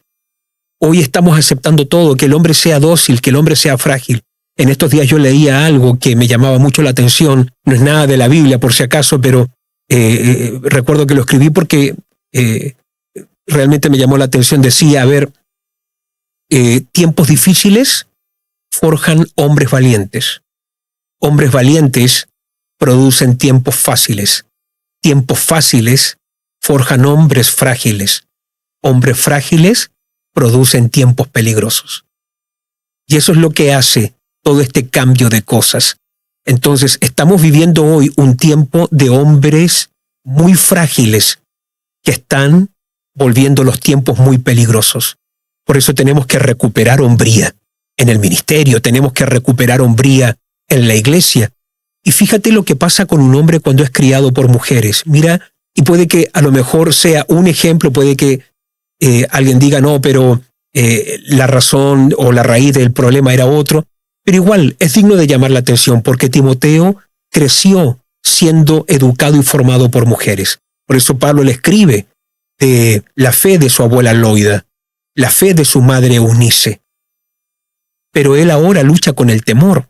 hoy estamos aceptando todo, que el hombre sea dócil, que el hombre sea frágil. En estos días yo leía algo que me llamaba mucho la atención, no es nada de la Biblia por si acaso, pero recuerdo que lo escribí porque realmente me llamó la atención. Decía, tiempos difíciles forjan hombres valientes. Hombres valientes producen tiempos fáciles. Tiempos fáciles forjan hombres frágiles. Hombres frágiles producen tiempos peligrosos. Y eso es lo que hace todo este cambio de cosas. Entonces, estamos viviendo hoy un tiempo de hombres muy frágiles que están volviendo los tiempos muy peligrosos. Por eso tenemos que recuperar hombría en el ministerio, tenemos que recuperar hombría en la iglesia. Y fíjate lo que pasa con un hombre cuando es criado por mujeres. Mira, y puede que a lo mejor sea un ejemplo, puede que alguien diga, no, pero la razón o la raíz del problema era otro. Pero igual es digno de llamar la atención, porque Timoteo creció siendo educado y formado por mujeres. Por eso Pablo le escribe de la fe de su abuela Loida, la fe de su madre Eunice. Pero él ahora lucha con el temor,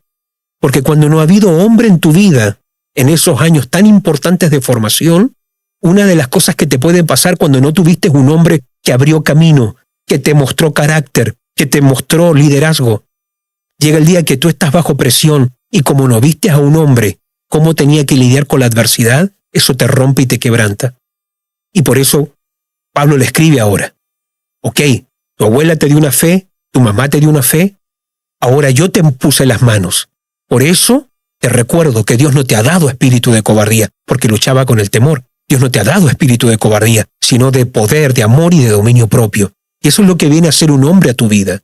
porque cuando no ha habido hombre en tu vida en esos años tan importantes de formación, una de las cosas que te pueden pasar cuando no tuviste un hombre que abrió camino, que te mostró carácter, que te mostró liderazgo, llega el día que tú estás bajo presión y como no viste a un hombre cómo tenía que lidiar con la adversidad, eso te rompe y te quebranta. Y por eso Pablo le escribe ahora, ok, tu abuela te dio una fe, tu mamá te dio una fe, ahora yo te puse las manos. Por eso Te recuerdo que Dios no te ha dado espíritu de cobardía, porque luchaba con el temor. Dios no te ha dado espíritu de cobardía, sino de poder, de amor y de dominio propio. Y eso es lo que viene a ser un hombre a tu vida.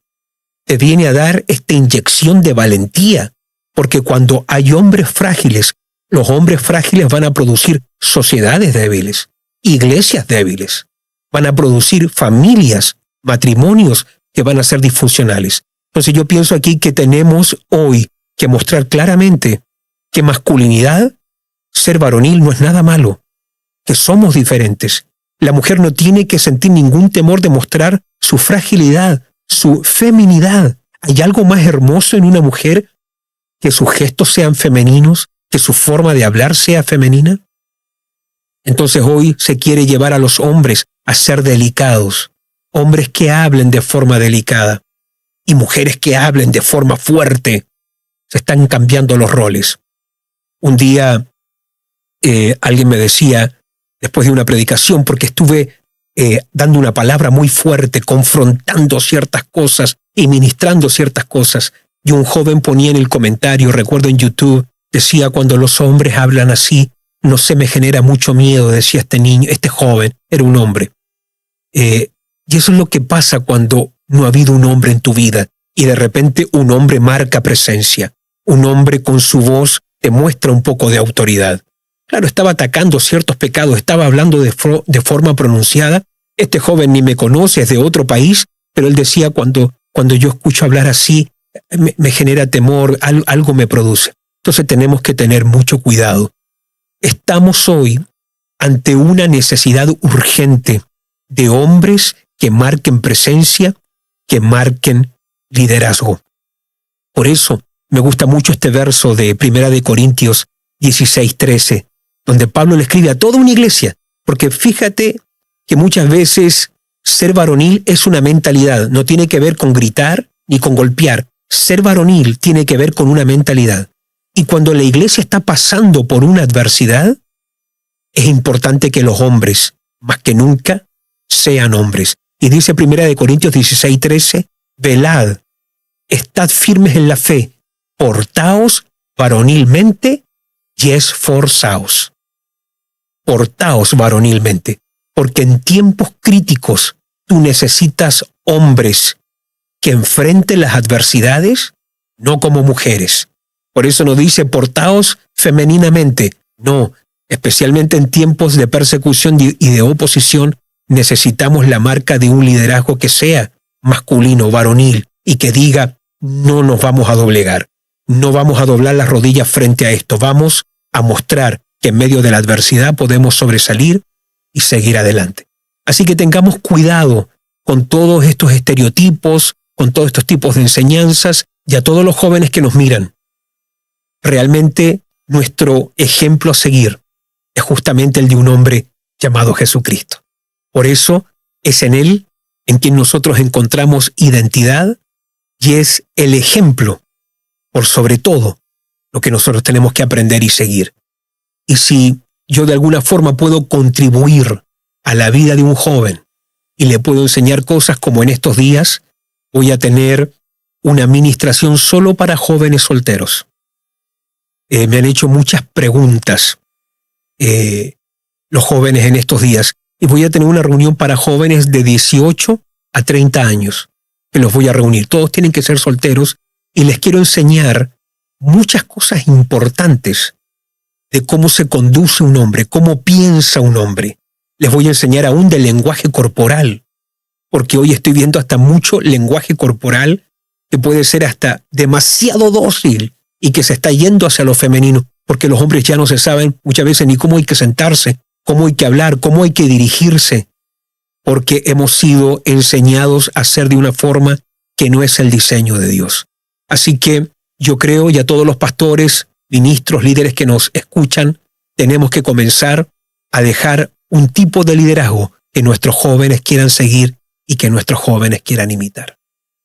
Te viene a dar esta inyección de valentía, porque cuando hay hombres frágiles, los hombres frágiles van a producir sociedades débiles, iglesias débiles, van a producir familias, matrimonios que van a ser disfuncionales. Entonces yo pienso aquí que tenemos hoy que mostrar claramente que masculinidad, ser varonil, no es nada malo, que somos diferentes. La mujer no tiene que sentir ningún temor de mostrar su fragilidad, su feminidad. ¿Hay algo más hermoso en una mujer que sus gestos sean femeninos, que su forma de hablar sea femenina? Entonces hoy se quiere llevar a los hombres a ser delicados, hombres que hablen de forma delicada y mujeres que hablen de forma fuerte. Se están cambiando los roles. Un día alguien me decía, después de una predicación, porque estuve dando una palabra muy fuerte, confrontando ciertas cosas y ministrando ciertas cosas, y un joven ponía en el comentario, recuerdo en YouTube, decía, cuando los hombres hablan así, no sé, me genera mucho miedo, decía este niño, este joven, era un hombre. Y eso es lo que pasa cuando no ha habido un hombre en tu vida, y de repente un hombre marca presencia, un hombre con su voz te muestra un poco de autoridad. Claro, estaba atacando ciertos pecados, estaba hablando de forma pronunciada. Este joven ni me conoce, es de otro país, pero él decía, cuando yo escucho hablar así, me genera temor, algo me produce. Entonces tenemos que tener mucho cuidado. Estamos hoy ante una necesidad urgente de hombres que marquen presencia, que marquen liderazgo. Por eso me gusta mucho este verso de 1 Corintios 16:13, donde Pablo le escribe a toda una iglesia, porque fíjate que muchas veces ser varonil es una mentalidad, no tiene que ver con gritar ni con golpear. Ser varonil tiene que ver con una mentalidad. Y cuando la iglesia está pasando por una adversidad, es importante que los hombres, más que nunca, sean hombres. Y dice 1 Corintios 16:13, velad, estad firmes en la fe, portaos varonilmente y esforzaos. Portaos varonilmente, porque en tiempos críticos tú necesitas hombres que enfrenten las adversidades, no como mujeres. Por eso no dice portaos femeninamente, no, especialmente en tiempos de persecución y de oposición, necesitamos la marca de un liderazgo que sea masculino, varonil, y que diga, no nos vamos a doblegar, no vamos a doblar las rodillas frente a esto, vamos a mostrar que en medio de la adversidad podemos sobresalir y seguir adelante. Así que tengamos cuidado con todos estos estereotipos, con todos estos tipos de enseñanzas y a todos los jóvenes que nos miran. Realmente nuestro ejemplo a seguir es justamente el de un hombre llamado Jesucristo. Por eso es en Él en quien nosotros encontramos identidad y es el ejemplo, por sobre todo, lo que nosotros tenemos que aprender y seguir. Y si yo de alguna forma puedo contribuir a la vida de un joven y le puedo enseñar cosas como en estos días, voy a tener una administración solo para jóvenes solteros. Me han hecho muchas preguntas los jóvenes en estos días y voy a tener una reunión para jóvenes de 18 a 30 años que los voy a reunir. Todos tienen que ser solteros y les quiero enseñar muchas cosas importantes de cómo se conduce un hombre, cómo piensa un hombre. Les voy a enseñar aún del lenguaje corporal, porque hoy estoy viendo hasta mucho lenguaje corporal que puede ser hasta demasiado dócil y que se está yendo hacia lo femenino, porque los hombres ya no se saben muchas veces ni cómo hay que sentarse, cómo hay que hablar, cómo hay que dirigirse, porque hemos sido enseñados a ser de una forma que no es el diseño de Dios. Así que yo creo, y a todos los pastores, ministros, líderes que nos escuchan, tenemos que comenzar a dejar un tipo de liderazgo que nuestros jóvenes quieran seguir y que nuestros jóvenes quieran imitar.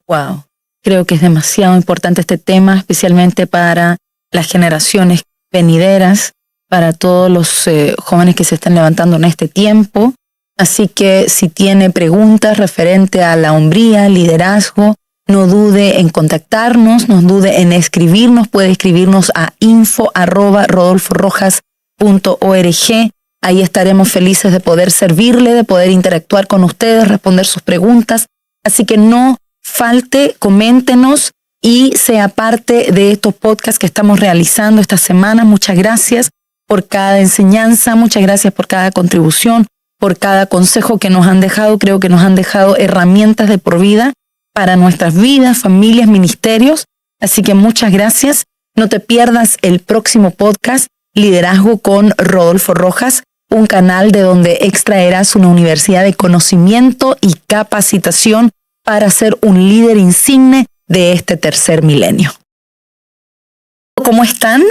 Wow, creo que es demasiado importante este tema, especialmente para las generaciones venideras, para todos los jóvenes que se están levantando en este tiempo. Así que si tiene preguntas referente a la hombría, liderazgo, no dude en contactarnos, no dude en escribirnos. Puede escribirnos a info@rodolforojas.org. Ahí estaremos felices de poder servirle, de poder interactuar con ustedes, responder sus preguntas. Así que no falte, coméntenos y sea parte de estos podcasts que estamos realizando esta semana. Muchas gracias por cada enseñanza, muchas gracias por cada contribución, por cada consejo que nos han dejado. Creo que nos han dejado herramientas de por vida para nuestras vidas, familias, ministerios. Así que muchas gracias. No te pierdas el próximo podcast, Liderazgo con Rodolfo Rojas, un canal de donde extraerás una universidad de conocimiento y capacitación para ser un líder insigne de este tercer milenio. ¿Cómo están?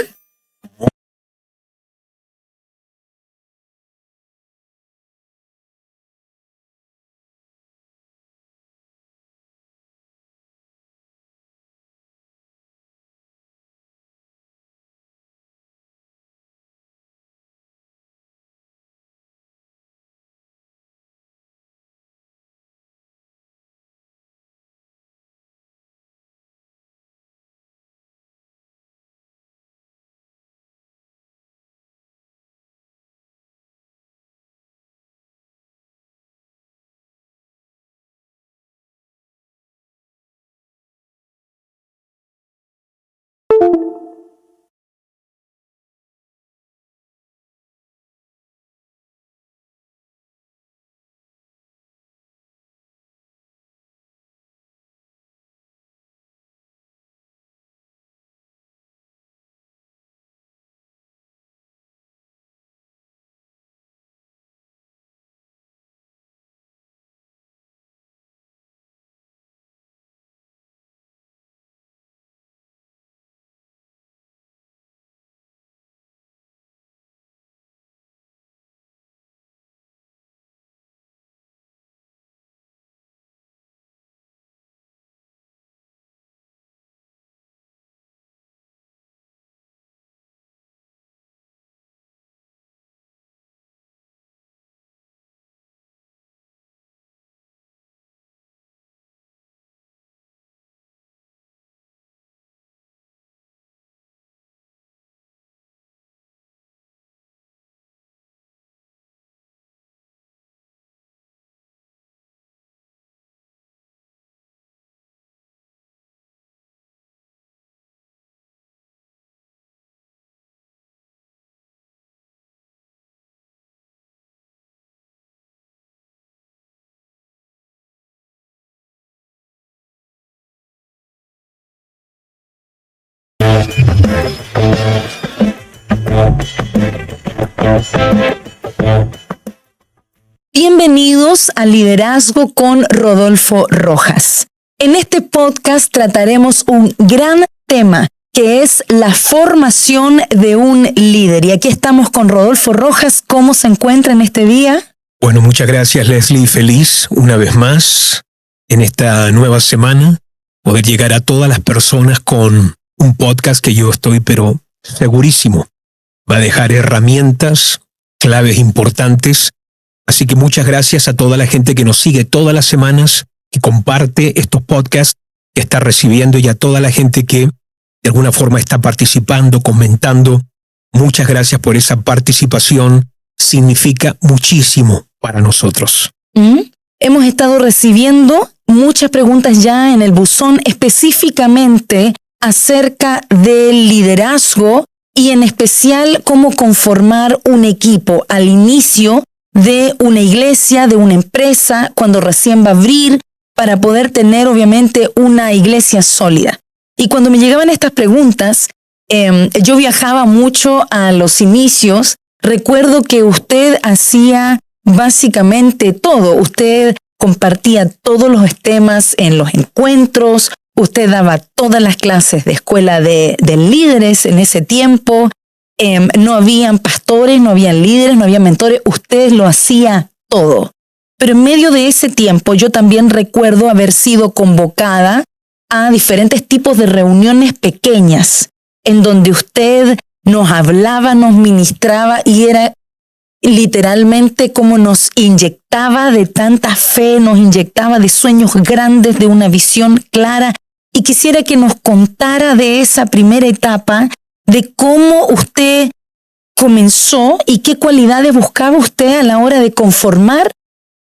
Bienvenidos a Liderazgo con Rodolfo Rojas. En este podcast trataremos un gran tema que es la formación de un líder. Y aquí estamos con Rodolfo Rojas. ¿Cómo se encuentra en este día? Bueno, muchas gracias, Leslie. Feliz una vez más en esta nueva semana poder llegar a todas las personas con un podcast que yo estoy, pero segurísimo, va a dejar herramientas, claves importantes. Así que muchas gracias a toda la gente que nos sigue todas las semanas, que comparte estos podcasts, que está recibiendo, y a toda la gente que de alguna forma está participando, comentando. Muchas gracias por esa participación. Significa muchísimo para nosotros. Hemos estado recibiendo muchas preguntas ya en el buzón, específicamente acerca del liderazgo y en especial cómo conformar un equipo al inicio de una iglesia, de una empresa, cuando recién va a abrir, para poder tener obviamente una iglesia sólida. Y cuando me llegaban estas preguntas, yo viajaba mucho a los inicios. Recuerdo que usted hacía básicamente todo. Usted compartía todos los temas en los encuentros. Usted daba todas las clases de escuela de líderes en ese tiempo. No habían pastores, no habían líderes, no había mentores. Usted lo hacía todo. Pero en medio de ese tiempo yo también recuerdo haber sido convocada a diferentes tipos de reuniones pequeñas en donde usted nos hablaba, nos ministraba y era literalmente cómo nos inyectaba de tanta fe, nos inyectaba de sueños grandes, de una visión clara. Y quisiera que nos contara de esa primera etapa, de cómo usted comenzó y qué cualidades buscaba usted a la hora de conformar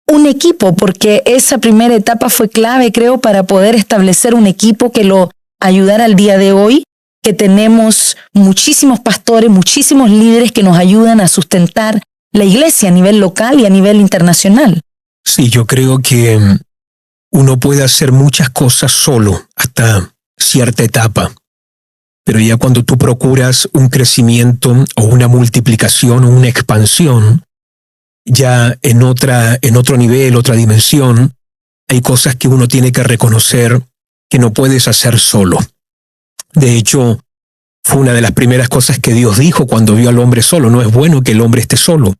un equipo, porque esa primera etapa fue clave, creo, para poder establecer un equipo que lo ayudara al día de hoy, que tenemos muchísimos pastores, muchísimos líderes que nos ayudan a sustentar la iglesia a nivel local y a nivel internacional. Sí, yo creo que uno puede hacer muchas cosas solo hasta cierta etapa, pero ya cuando tú procuras un crecimiento o una multiplicación o una expansión, ya en otro nivel, otra dimensión, hay cosas que uno tiene que reconocer que no puedes hacer solo. De hecho, fue una de las primeras cosas que Dios dijo cuando vio al hombre solo. No es bueno que el hombre esté solo.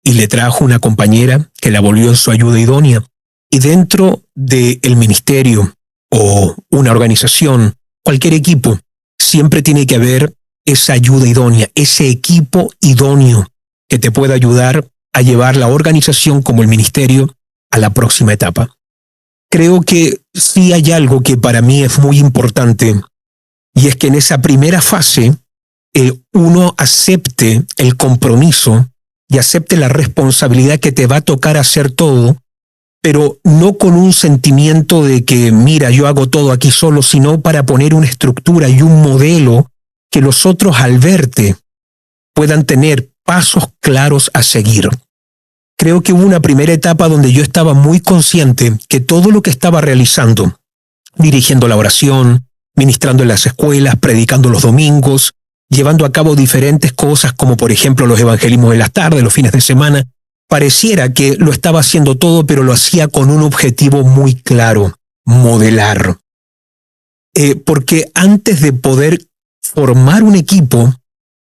Y le trajo una compañera que la volvió en su ayuda idónea. Y dentro del ministerio o una organización, cualquier equipo, siempre tiene que haber esa ayuda idónea, ese equipo idóneo que te pueda ayudar a llevar la organización como el ministerio a la próxima etapa. Creo que sí hay algo que para mí es muy importante, y es que en esa primera fase uno acepte el compromiso y acepte la responsabilidad que te va a tocar hacer todo, pero no con un sentimiento de que, mira, yo hago todo aquí solo, sino para poner una estructura y un modelo que los otros al verte puedan tener pasos claros a seguir. Creo que hubo una primera etapa donde yo estaba muy consciente que todo lo que estaba realizando, dirigiendo la oración, ministrando en las escuelas, predicando los domingos, llevando a cabo diferentes cosas como por ejemplo los evangelismos en las tardes, los fines de semana, pareciera que lo estaba haciendo todo, pero lo hacía con un objetivo muy claro: modelar. Porque antes de poder formar un equipo,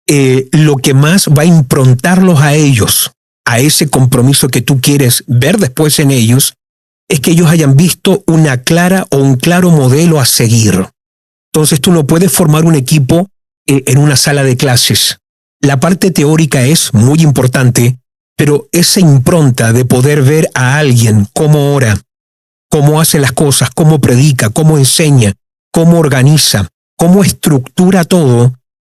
lo que más va a improntarlos a ellos, a ese compromiso que tú quieres ver después en ellos, es que ellos hayan visto una clara o un claro modelo a seguir. Entonces tú no puedes formar un equipo en una sala de clases. La parte teórica es muy importante, pero esa impronta de poder ver a alguien cómo ora, cómo hace las cosas, cómo predica, cómo enseña, cómo organiza, cómo estructura todo,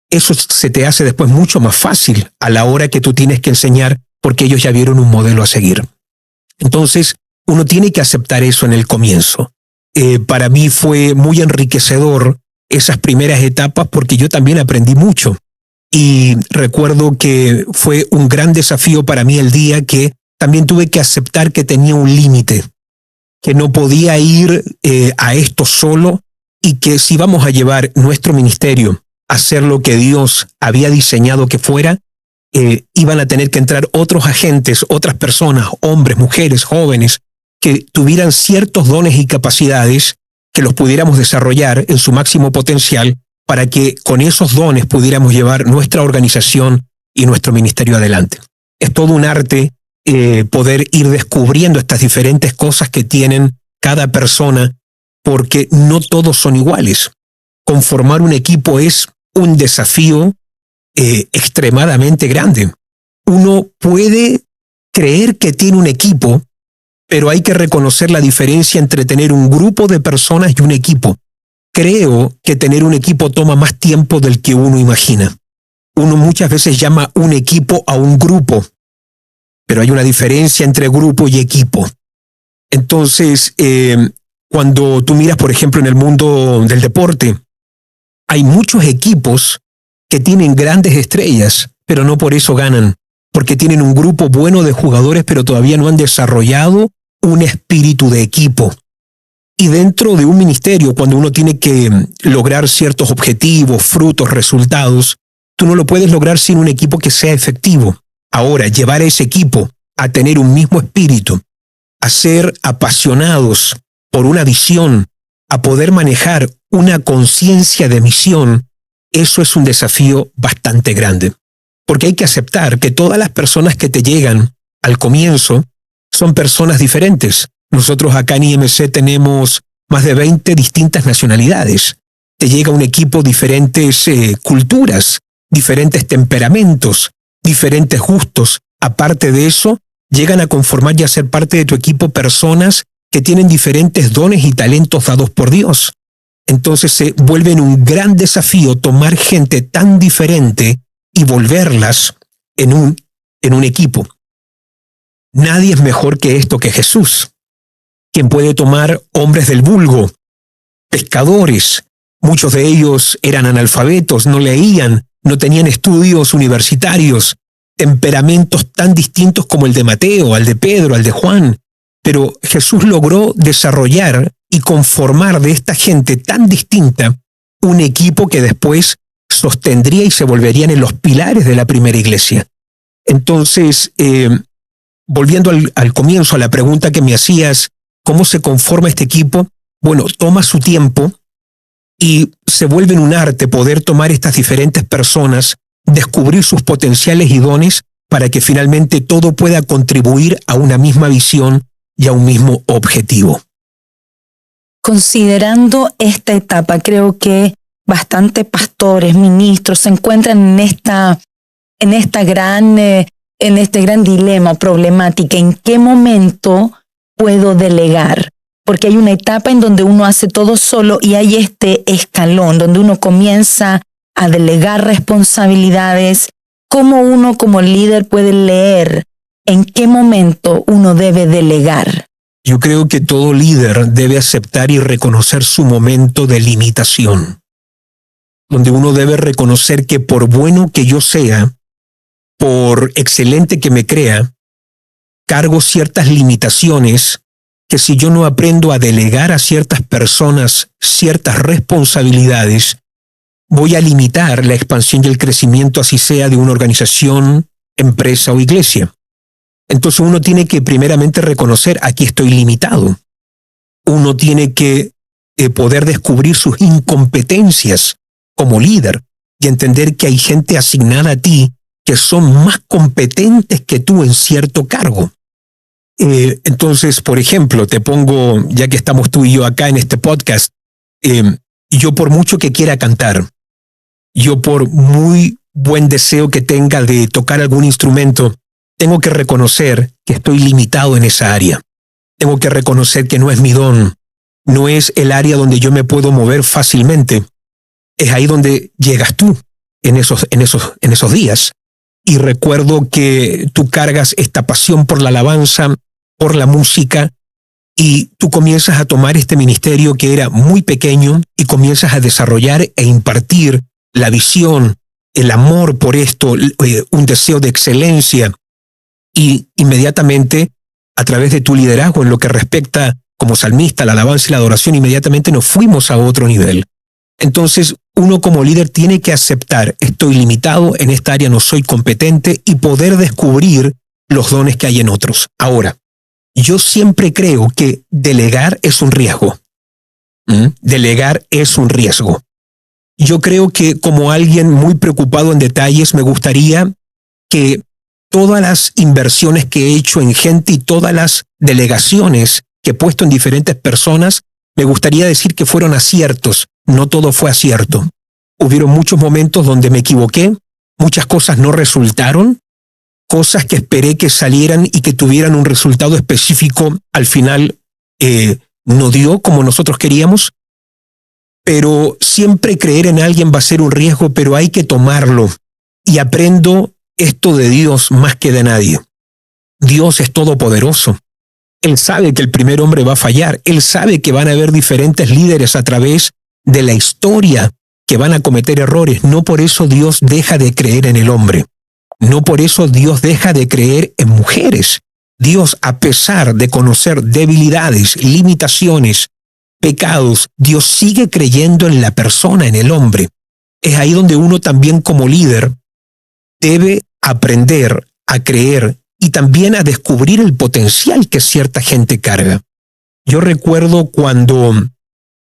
eso se te hace después mucho más fácil a la hora que tú tienes que enseñar, porque ellos ya vieron un modelo a seguir. Entonces, uno tiene que aceptar eso en el comienzo. Para mí fue muy enriquecedor esas primeras etapas porque yo también aprendí mucho. Y recuerdo que fue un gran desafío para mí el día que también tuve que aceptar que tenía un límite, que no podía ir a esto solo y que si vamos a llevar nuestro ministerio a hacer lo que Dios había diseñado que fuera, iban a tener que entrar otros agentes, otras personas, hombres, mujeres, jóvenes, que tuvieran ciertos dones y capacidades que los pudiéramos desarrollar en su máximo potencial para que con esos dones pudiéramos llevar nuestra organización y nuestro ministerio adelante. Es todo un arte poder ir descubriendo estas diferentes cosas que tienen cada persona, porque no todos son iguales. Conformar un equipo es un desafío extremadamente grande. Uno puede creer que tiene un equipo, pero hay que reconocer la diferencia entre tener un grupo de personas y un equipo. Creo que tener un equipo toma más tiempo del que uno imagina. Uno muchas veces llama un equipo a un grupo, pero hay una diferencia entre grupo y equipo. Entonces, cuando tú miras, por ejemplo, en el mundo del deporte, hay muchos equipos que tienen grandes estrellas, pero no por eso ganan, porque tienen un grupo bueno de jugadores, pero todavía no han desarrollado un espíritu de equipo. Y dentro de un ministerio, cuando uno tiene que lograr ciertos objetivos, frutos, resultados, tú no lo puedes lograr sin un equipo que sea efectivo. Ahora, llevar a ese equipo a tener un mismo espíritu, a ser apasionados por una visión, a poder manejar una conciencia de misión, eso es un desafío bastante grande. Porque hay que aceptar que todas las personas que te llegan al comienzo son personas diferentes. Nosotros acá en IMC tenemos más de 20 distintas nacionalidades. Te llega un equipo diferentes culturas, diferentes temperamentos, diferentes gustos, Aparte de eso, llegan a conformar y a ser parte de tu equipo personas que tienen diferentes dones y talentos dados por Dios. Entonces se vuelve un gran desafío tomar gente tan diferente y volverlas en un equipo. Nadie es mejor que esto que Jesús, quien puede tomar hombres del vulgo, pescadores. Muchos de ellos eran analfabetos, no leían, no tenían estudios universitarios, temperamentos tan distintos como el de Mateo, al de Pedro, al de Juan. Pero Jesús logró desarrollar y conformar de esta gente tan distinta un equipo que después sostendría y se volverían en los pilares de la primera iglesia. Entonces, volviendo al comienzo, a la pregunta que me hacías, ¿cómo se conforma este equipo? Bueno, toma su tiempo y se vuelve en un arte poder tomar estas diferentes personas, descubrir sus potenciales y dones para que finalmente todo pueda contribuir a una misma visión y a un mismo objetivo. Considerando esta etapa, creo que bastantes pastores, ministros se encuentran en este gran dilema, problemática. ¿En qué momento puedo delegar? Porque hay una etapa en donde uno hace todo solo y hay este escalón donde uno comienza a delegar responsabilidades. ¿Cómo uno como líder puede leer en qué momento uno debe delegar? Yo creo que todo líder debe aceptar y reconocer su momento de limitación, donde uno debe reconocer que por bueno que yo sea, por excelente que me crea, cargo ciertas limitaciones que si yo no aprendo a delegar a ciertas personas ciertas responsabilidades, voy a limitar la expansión y el crecimiento, así sea de una organización, empresa o iglesia. Entonces uno tiene que primeramente reconocer, aquí estoy limitado. Uno tiene que poder descubrir sus incompetencias como líder y entender que hay gente asignada a ti que son más competentes que tú en cierto cargo. Entonces, por ejemplo, te pongo, ya que estamos tú y yo acá en este podcast, yo por mucho que quiera cantar, yo por muy buen deseo que tenga de tocar algún instrumento, tengo que reconocer que estoy limitado en esa área. Tengo que reconocer que no es mi don, no es el área donde yo me puedo mover fácilmente. Es ahí donde llegas tú en esos días. Y recuerdo que tú cargas esta pasión por la alabanza, por la música, y tú comienzas a tomar este ministerio que era muy pequeño y comienzas a desarrollar e impartir la visión, el amor por esto, un deseo de excelencia. Y inmediatamente, a través de tu liderazgo en lo que respecta como salmista, la alabanza y la adoración, inmediatamente nos fuimos a otro nivel. Entonces, uno como líder tiene que aceptar, estoy limitado, en esta área no soy competente, y poder descubrir los dones que hay en otros. Ahora, yo siempre creo que delegar es un riesgo. Delegar es un riesgo. Yo creo que como alguien muy preocupado en detalles, me gustaría que todas las inversiones que he hecho en gente y todas las delegaciones que he puesto en diferentes personas, me gustaría decir que fueron aciertos. No todo fue acierto. Hubieron muchos momentos donde me equivoqué, muchas cosas no resultaron, cosas que esperé que salieran y que tuvieran un resultado específico, al final no dio como nosotros queríamos. Pero siempre creer en alguien va a ser un riesgo, pero hay que tomarlo. Y aprendo esto de Dios más que de nadie. Dios es todopoderoso. Él sabe que el primer hombre va a fallar. Él sabe que van a haber diferentes líderes a través de la historia que van a cometer errores. No por eso Dios deja de creer en el hombre. No por eso Dios deja de creer en mujeres. Dios, a pesar de conocer debilidades, limitaciones, pecados, Dios sigue creyendo en la persona, en el hombre. Es ahí donde uno también como líder debe aprender a creer y también a descubrir el potencial que cierta gente carga. Yo recuerdo cuando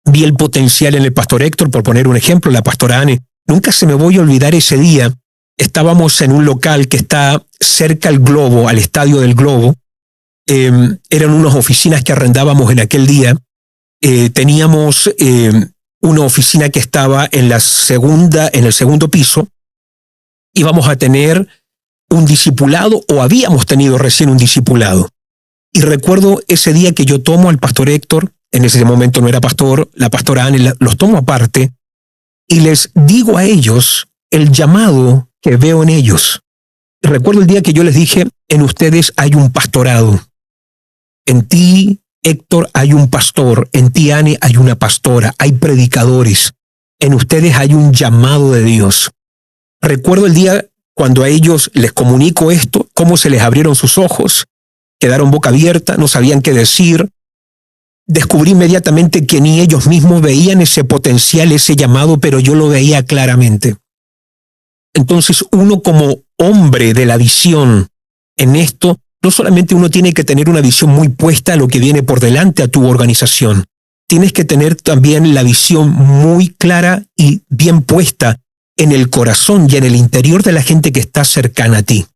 vi el potencial en el pastor Héctor, por poner un ejemplo, la pastora Anne. Nunca se me voy a olvidar ese día. Estábamos en un local que está cerca al Globo, al estadio del Globo. Eran unas oficinas que arrendábamos en aquel día. Teníamos una oficina que estaba en el segundo piso. Íbamos a tener un discipulado o habíamos tenido recién un discipulado. Y recuerdo ese día que yo tomo al pastor Héctor, en ese momento no era pastor, la pastora Anne, los tomo aparte y les digo a ellos el llamado que veo en ellos. Recuerdo el día que yo les dije, en ustedes hay un pastorado. En ti, Héctor, hay un pastor. En ti, Anne, hay una pastora. Hay predicadores. En ustedes hay un llamado de Dios. Recuerdo el día cuando a ellos les comunico esto, cómo se les abrieron sus ojos, quedaron boca abierta, no sabían qué decir. Descubrí inmediatamente que ni ellos mismos veían ese potencial, ese llamado, pero yo lo veía claramente. Entonces, uno como hombre de la visión en esto, no solamente uno tiene que tener una visión muy puesta a lo que viene por delante a tu organización, tienes que tener también la visión muy clara y bien puesta en el corazón y en el interior de la gente que está cercana a ti.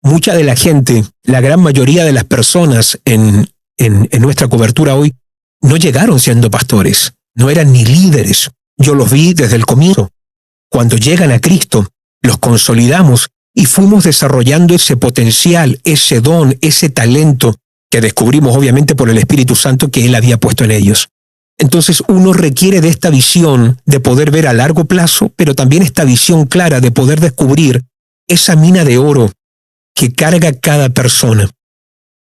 Mucha de la gente, la gran mayoría de las personas en nuestra cobertura hoy, no llegaron siendo pastores, no eran ni líderes. Yo los vi desde el comienzo. Cuando llegan a Cristo, los consolidamos y fuimos desarrollando ese potencial, ese don, ese talento que descubrimos obviamente por el Espíritu Santo que Él había puesto en ellos. Entonces uno requiere de esta visión de poder ver a largo plazo, pero también esta visión clara de poder descubrir esa mina de oro que carga cada persona.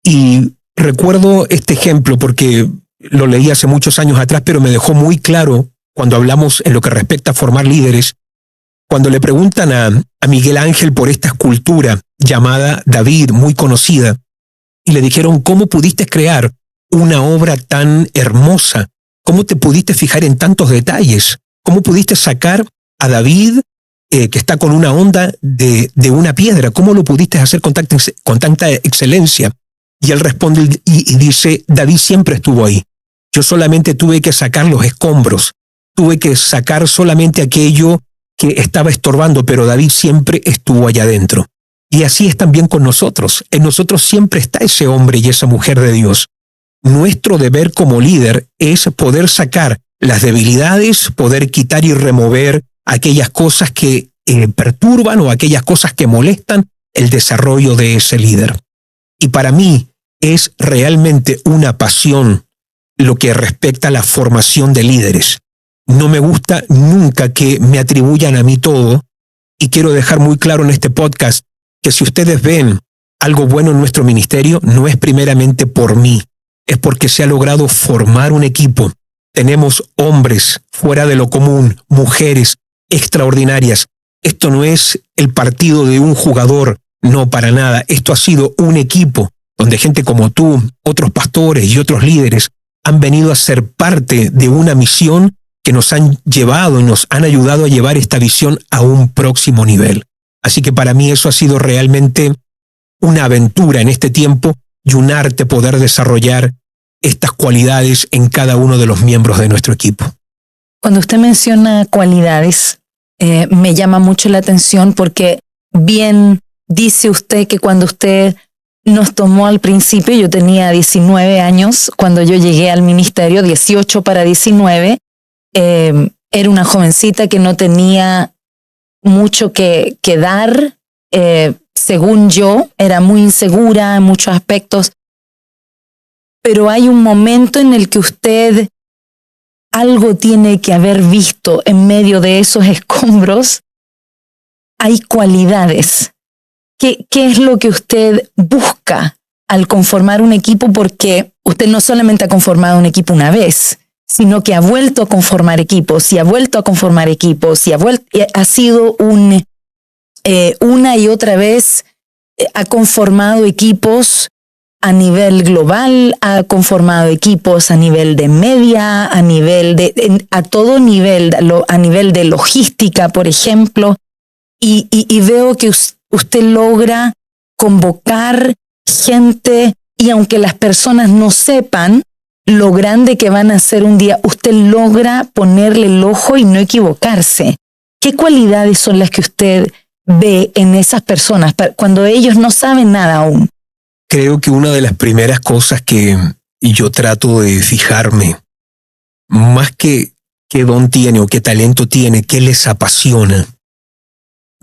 Y recuerdo este ejemplo porque lo leí hace muchos años atrás, pero me dejó muy claro cuando hablamos en lo que respecta a formar líderes. Cuando le preguntan a Miguel Ángel por esta escultura llamada David, muy conocida, y le dijeron, ¿cómo pudiste crear una obra tan hermosa? ¿Cómo te pudiste fijar en tantos detalles? ¿Cómo pudiste sacar a David, que está con una onda de una piedra? ¿Cómo lo pudiste hacer con tanta excelencia? Y él responde y dice, David siempre estuvo ahí. Yo solamente tuve que sacar los escombros. Tuve que sacar solamente aquello que estaba estorbando, pero David siempre estuvo allá adentro. Y así es también con nosotros. En nosotros siempre está ese hombre y esa mujer de Dios. Nuestro deber como líder es poder sacar las debilidades, poder quitar y remover aquellas cosas que perturban o aquellas cosas que molestan el desarrollo de ese líder. Y para mí es realmente una pasión lo que respecta a la formación de líderes. No me gusta nunca que me atribuyan a mí todo, y quiero dejar muy claro en este podcast que si ustedes ven algo bueno en nuestro ministerio, no es primeramente por mí, es porque se ha logrado formar un equipo. Tenemos hombres fuera de lo común, mujeres extraordinarias. Esto no es el partido de un jugador, no, para nada. Esto ha sido un equipo donde gente como tú, otros pastores y otros líderes han venido a ser parte de una misión que nos han llevado y nos han ayudado a llevar esta visión a un próximo nivel. Así que para mí eso ha sido realmente una aventura en este tiempo y un arte poder desarrollar estas cualidades en cada uno de los miembros de nuestro equipo. Cuando usted menciona cualidades, me llama mucho la atención porque bien dice usted que cuando usted nos tomó al principio, yo tenía 19 años, cuando yo llegué al ministerio, 18 para 19, era una jovencita que no tenía mucho que dar, según yo, era muy insegura en muchos aspectos, pero hay un momento en el que usted algo tiene que haber visto en medio de esos escombros. Hay cualidades. ¿Qué es lo que usted busca al conformar un equipo? Porque usted no solamente ha conformado un equipo una vez, sino que ha vuelto a conformar equipos, y ha vuelto a conformar equipos, y ha sido una y otra vez, ha conformado equipos a nivel global, ha conformado equipos a nivel de media, a todo nivel, a nivel de logística, por ejemplo, y veo que usted logra convocar gente, y aunque las personas no sepan lo grande que van a ser un día, usted logra ponerle el ojo y no equivocarse. ¿Qué cualidades son las que usted ve en esas personas cuando ellos no saben nada aún? Creo que una de las primeras cosas que yo trato de fijarme, más que qué don tiene o qué talento tiene, qué les apasiona,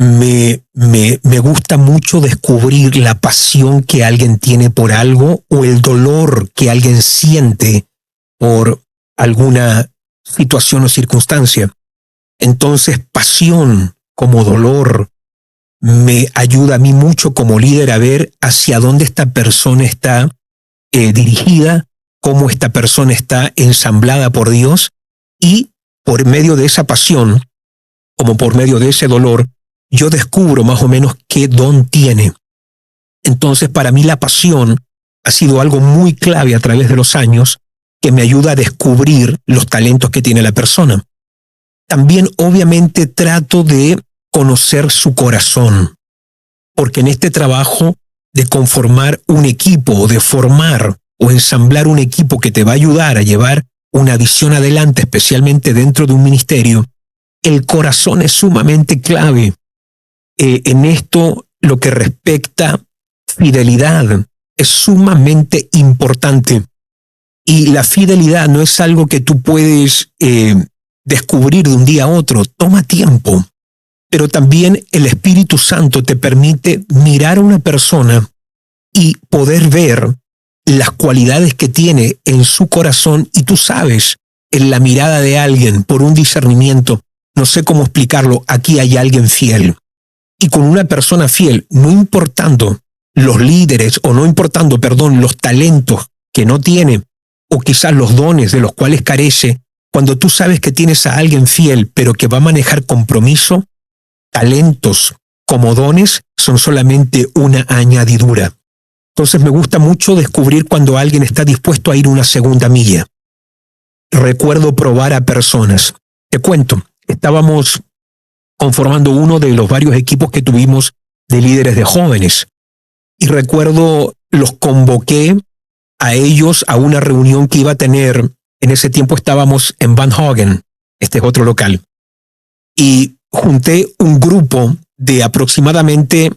me gusta mucho descubrir la pasión que alguien tiene por algo o el dolor que alguien siente por alguna situación o circunstancia. Entonces, pasión como dolor me ayuda a mí mucho como líder a ver hacia dónde esta persona está dirigida, cómo esta persona está ensamblada por Dios, y por medio de esa pasión, como por medio de ese dolor, yo descubro más o menos qué don tiene. Entonces, para mí la pasión ha sido algo muy clave a través de los años que me ayuda a descubrir los talentos que tiene la persona. También, obviamente, trato de conocer su corazón, porque en este trabajo de conformar un equipo o de formar o ensamblar un equipo que te va a ayudar a llevar una visión adelante, especialmente dentro de un ministerio, el corazón es sumamente clave. En esto, lo que respecta fidelidad es sumamente importante. Y la fidelidad no es algo que tú puedes descubrir de un día a otro. Toma tiempo. Pero también el Espíritu Santo te permite mirar a una persona y poder ver las cualidades que tiene en su corazón, y tú sabes, en la mirada de alguien, por un discernimiento, no sé cómo explicarlo, aquí hay alguien fiel. Y con una persona fiel, no importando los líderes o no importando, los talentos que no tiene o quizás los dones de los cuales carece, cuando tú sabes que tienes a alguien fiel pero que va a manejar compromiso, talentos como dones son solamente una añadidura. Entonces me gusta mucho descubrir cuando alguien está dispuesto a ir una segunda milla. Recuerdo probar a personas. Te cuento, estábamos conformando uno de los varios equipos que tuvimos de líderes de jóvenes. Y recuerdo, los convoqué a ellos a una reunión que iba a tener. En ese tiempo estábamos en Van Hagen, este es otro local. Y junté un grupo de aproximadamente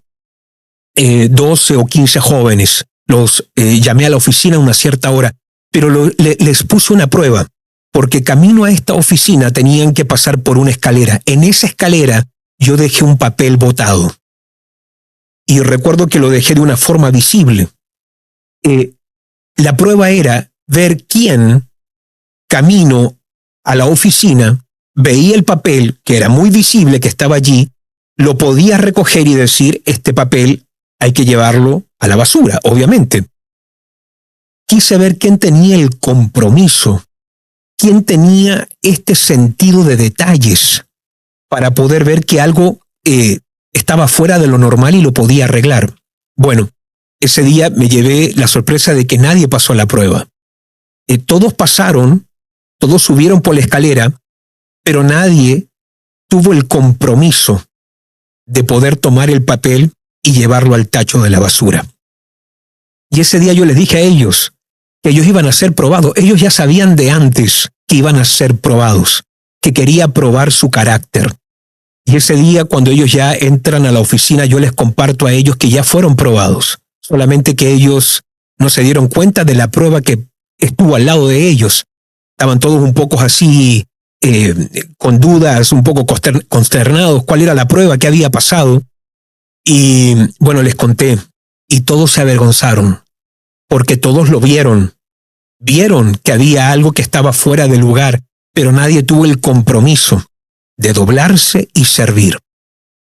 12 o 15 jóvenes. Los llamé a la oficina a una cierta hora, pero les puse una prueba, porque camino a esta oficina tenían que pasar por una escalera. En esa escalera yo dejé un papel botado. Y recuerdo que lo dejé de una forma visible. La prueba era ver quién, camino a la oficina, veía el papel, que era muy visible, que estaba allí, lo podía recoger y decir, este papel hay que llevarlo a la basura, obviamente. Quise ver quién tenía el compromiso, quién tenía este sentido de detalles para poder ver que algo estaba fuera de lo normal y lo podía arreglar. Bueno, ese día me llevé la sorpresa de que nadie pasó la prueba. Todos pasaron, todos subieron por la escalera, pero nadie tuvo el compromiso de poder tomar el papel y llevarlo al tacho de la basura. Y ese día yo les dije a ellos que ellos iban a ser probados. Ellos ya sabían de antes que iban a ser probados, que quería probar su carácter. Y ese día, cuando ellos ya entran a la oficina, yo les comparto a ellos que ya fueron probados. Solamente que ellos no se dieron cuenta de la prueba que estuvo al lado de ellos. Estaban todos un poco así, con dudas, un poco consternados. ¿Cuál era la prueba? ¿Qué había pasado? Y bueno, les conté. Y todos se avergonzaron, porque todos lo vieron. Vieron que había algo que estaba fuera de lugar, pero nadie tuvo el compromiso de doblarse y servir.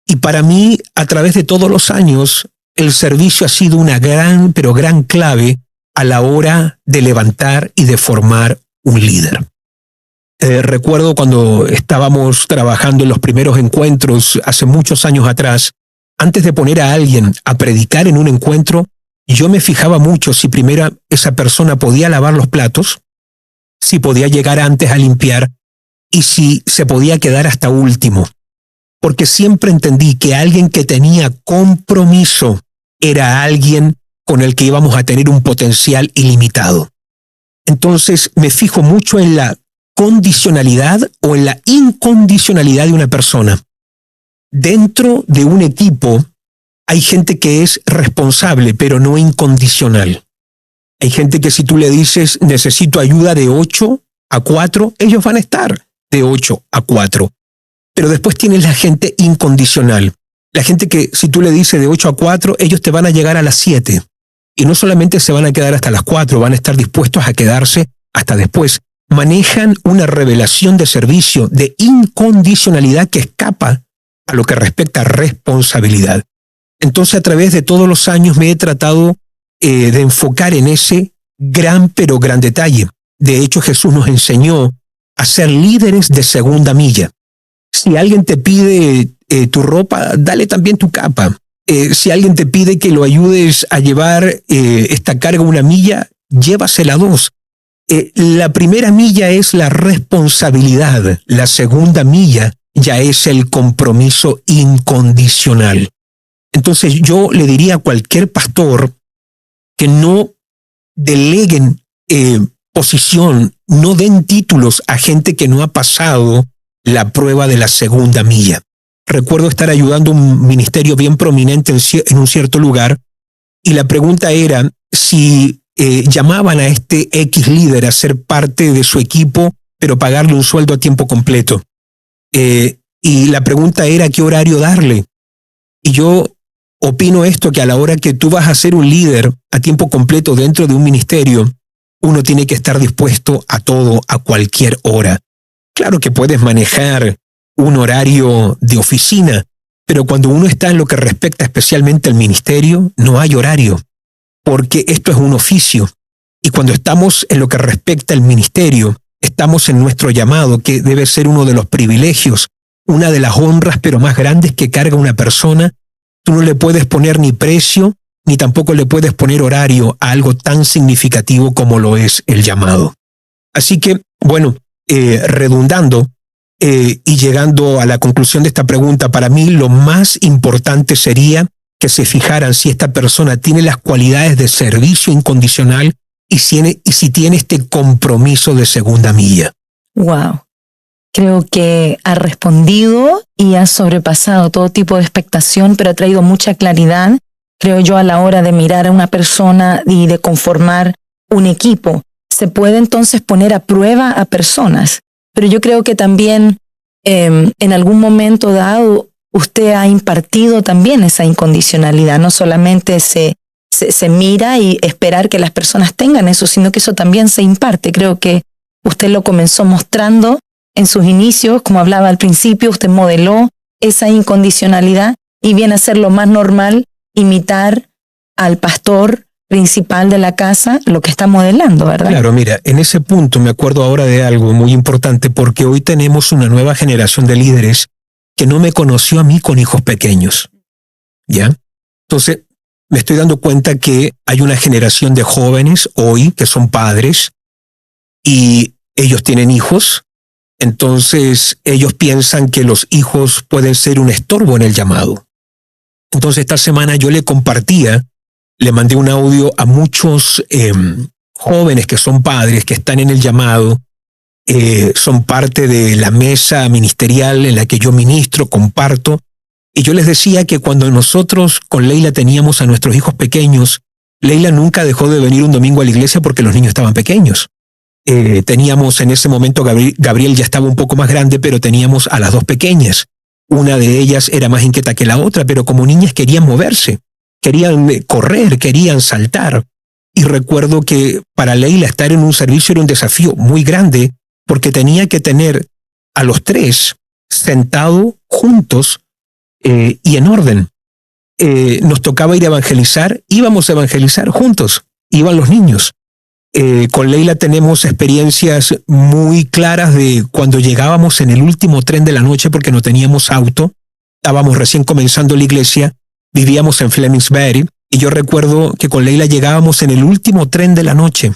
Y para mí, a través de todos los años, el servicio ha sido una gran, pero gran clave a la hora de levantar y de formar un líder. Recuerdo cuando estábamos trabajando en los primeros encuentros hace muchos años atrás, antes de poner a alguien a predicar en un encuentro, yo me fijaba mucho si primero esa persona podía lavar los platos, si podía llegar antes a limpiar y si se podía quedar hasta último. Porque siempre entendí que alguien que tenía compromiso era alguien con el que íbamos a tener un potencial ilimitado. Entonces me fijo mucho en la condicionalidad o en la incondicionalidad de una persona. Dentro de un equipo hay gente que es responsable, pero no incondicional. Hay gente que si tú le dices, necesito ayuda de 8 a 4, ellos van a estar de 8 a 4. Pero después tienes la gente incondicional, La gente que si tú le dices de 8 a 4, ellos te van a llegar a las 7. Y no solamente se van a quedar hasta las 4, van a estar dispuestos a quedarse hasta después. Manejan una revelación de servicio, de incondicionalidad que escapa a lo que respecta a responsabilidad. Entonces, a través de todos los años me he tratado de enfocar en ese gran pero gran detalle. De hecho, Jesús nos enseñó a ser líderes de segunda milla. Si alguien te pide tu ropa, dale también tu capa. Si alguien te pide que lo ayudes a llevar esta carga 1 milla, llévasela 2. La primera milla es la responsabilidad. La segunda milla ya es el compromiso incondicional. Entonces yo le diría a cualquier pastor que no deleguen posición, no den títulos a gente que no ha pasado la prueba de la segunda milla. Recuerdo estar ayudando a un ministerio bien prominente en un cierto lugar y la pregunta era si llamaban a este X líder a ser parte de su equipo, pero pagarle un sueldo a tiempo completo. Y la pregunta era qué horario darle. Y yo opino esto, que a la hora que tú vas a ser un líder a tiempo completo dentro de un ministerio, uno tiene que estar dispuesto a todo, a cualquier hora. Claro que puedes manejar un horario de oficina, pero cuando uno está en lo que respecta especialmente al ministerio, no hay horario, porque esto es un oficio. Y cuando estamos en lo que respecta al ministerio, estamos en nuestro llamado, que debe ser uno de los privilegios, una de las honras pero más grandes que carga una persona. Tú no le puedes poner ni precio, ni tampoco le puedes poner horario a algo tan significativo como lo es el llamado. Así que, bueno, redundando y llegando a la conclusión de esta pregunta, para mí lo más importante sería que se fijaran si esta persona tiene las cualidades de servicio incondicional y si tiene este compromiso de segunda milla. Wow. Creo que ha respondido y ha sobrepasado todo tipo de expectación, pero ha traído mucha claridad, creo yo, a la hora de mirar a una persona y de conformar un equipo. Se puede entonces poner a prueba a personas, pero yo creo que también en algún momento dado usted ha impartido también esa incondicionalidad. No solamente se mira y esperar que las personas tengan eso, sino que eso también se imparte. Creo que usted lo comenzó mostrando en sus inicios, como hablaba al principio, usted modeló esa incondicionalidad y viene a ser lo más normal imitar al pastor principal de la casa, lo que está modelando, ¿verdad? Claro, mira, en ese punto me acuerdo ahora de algo muy importante, porque hoy tenemos una nueva generación de líderes que no me conoció a mí con hijos pequeños, ¿ya? Entonces, me estoy dando cuenta que hay una generación de jóvenes hoy que son padres y ellos tienen hijos. Entonces, ellos piensan que los hijos pueden ser un estorbo en el llamado. Entonces, esta semana yo le mandé un audio a muchos jóvenes que son padres, que están en el llamado, son parte de la mesa ministerial en la que yo ministro, comparto, y yo les decía que cuando nosotros con Leila teníamos a nuestros hijos pequeños, Leila nunca dejó de venir un domingo a la iglesia porque los niños estaban pequeños. Teníamos en ese momento, Gabriel ya estaba un poco más grande, pero teníamos a las dos pequeñas. Una de ellas era más inquieta que la otra, pero como niñas querían moverse, querían correr, querían saltar. Y recuerdo que para Leila estar en un servicio era un desafío muy grande, porque tenía que tener a los tres sentados juntos y en orden. Nos tocaba ir a evangelizar, íbamos a evangelizar juntos, iban los niños. Con Leila tenemos experiencias muy claras de cuando llegábamos en el último tren de la noche porque no teníamos auto, estábamos recién comenzando la iglesia, vivíamos en Flemingsberg, y yo recuerdo que con Leila llegábamos en el último tren de la noche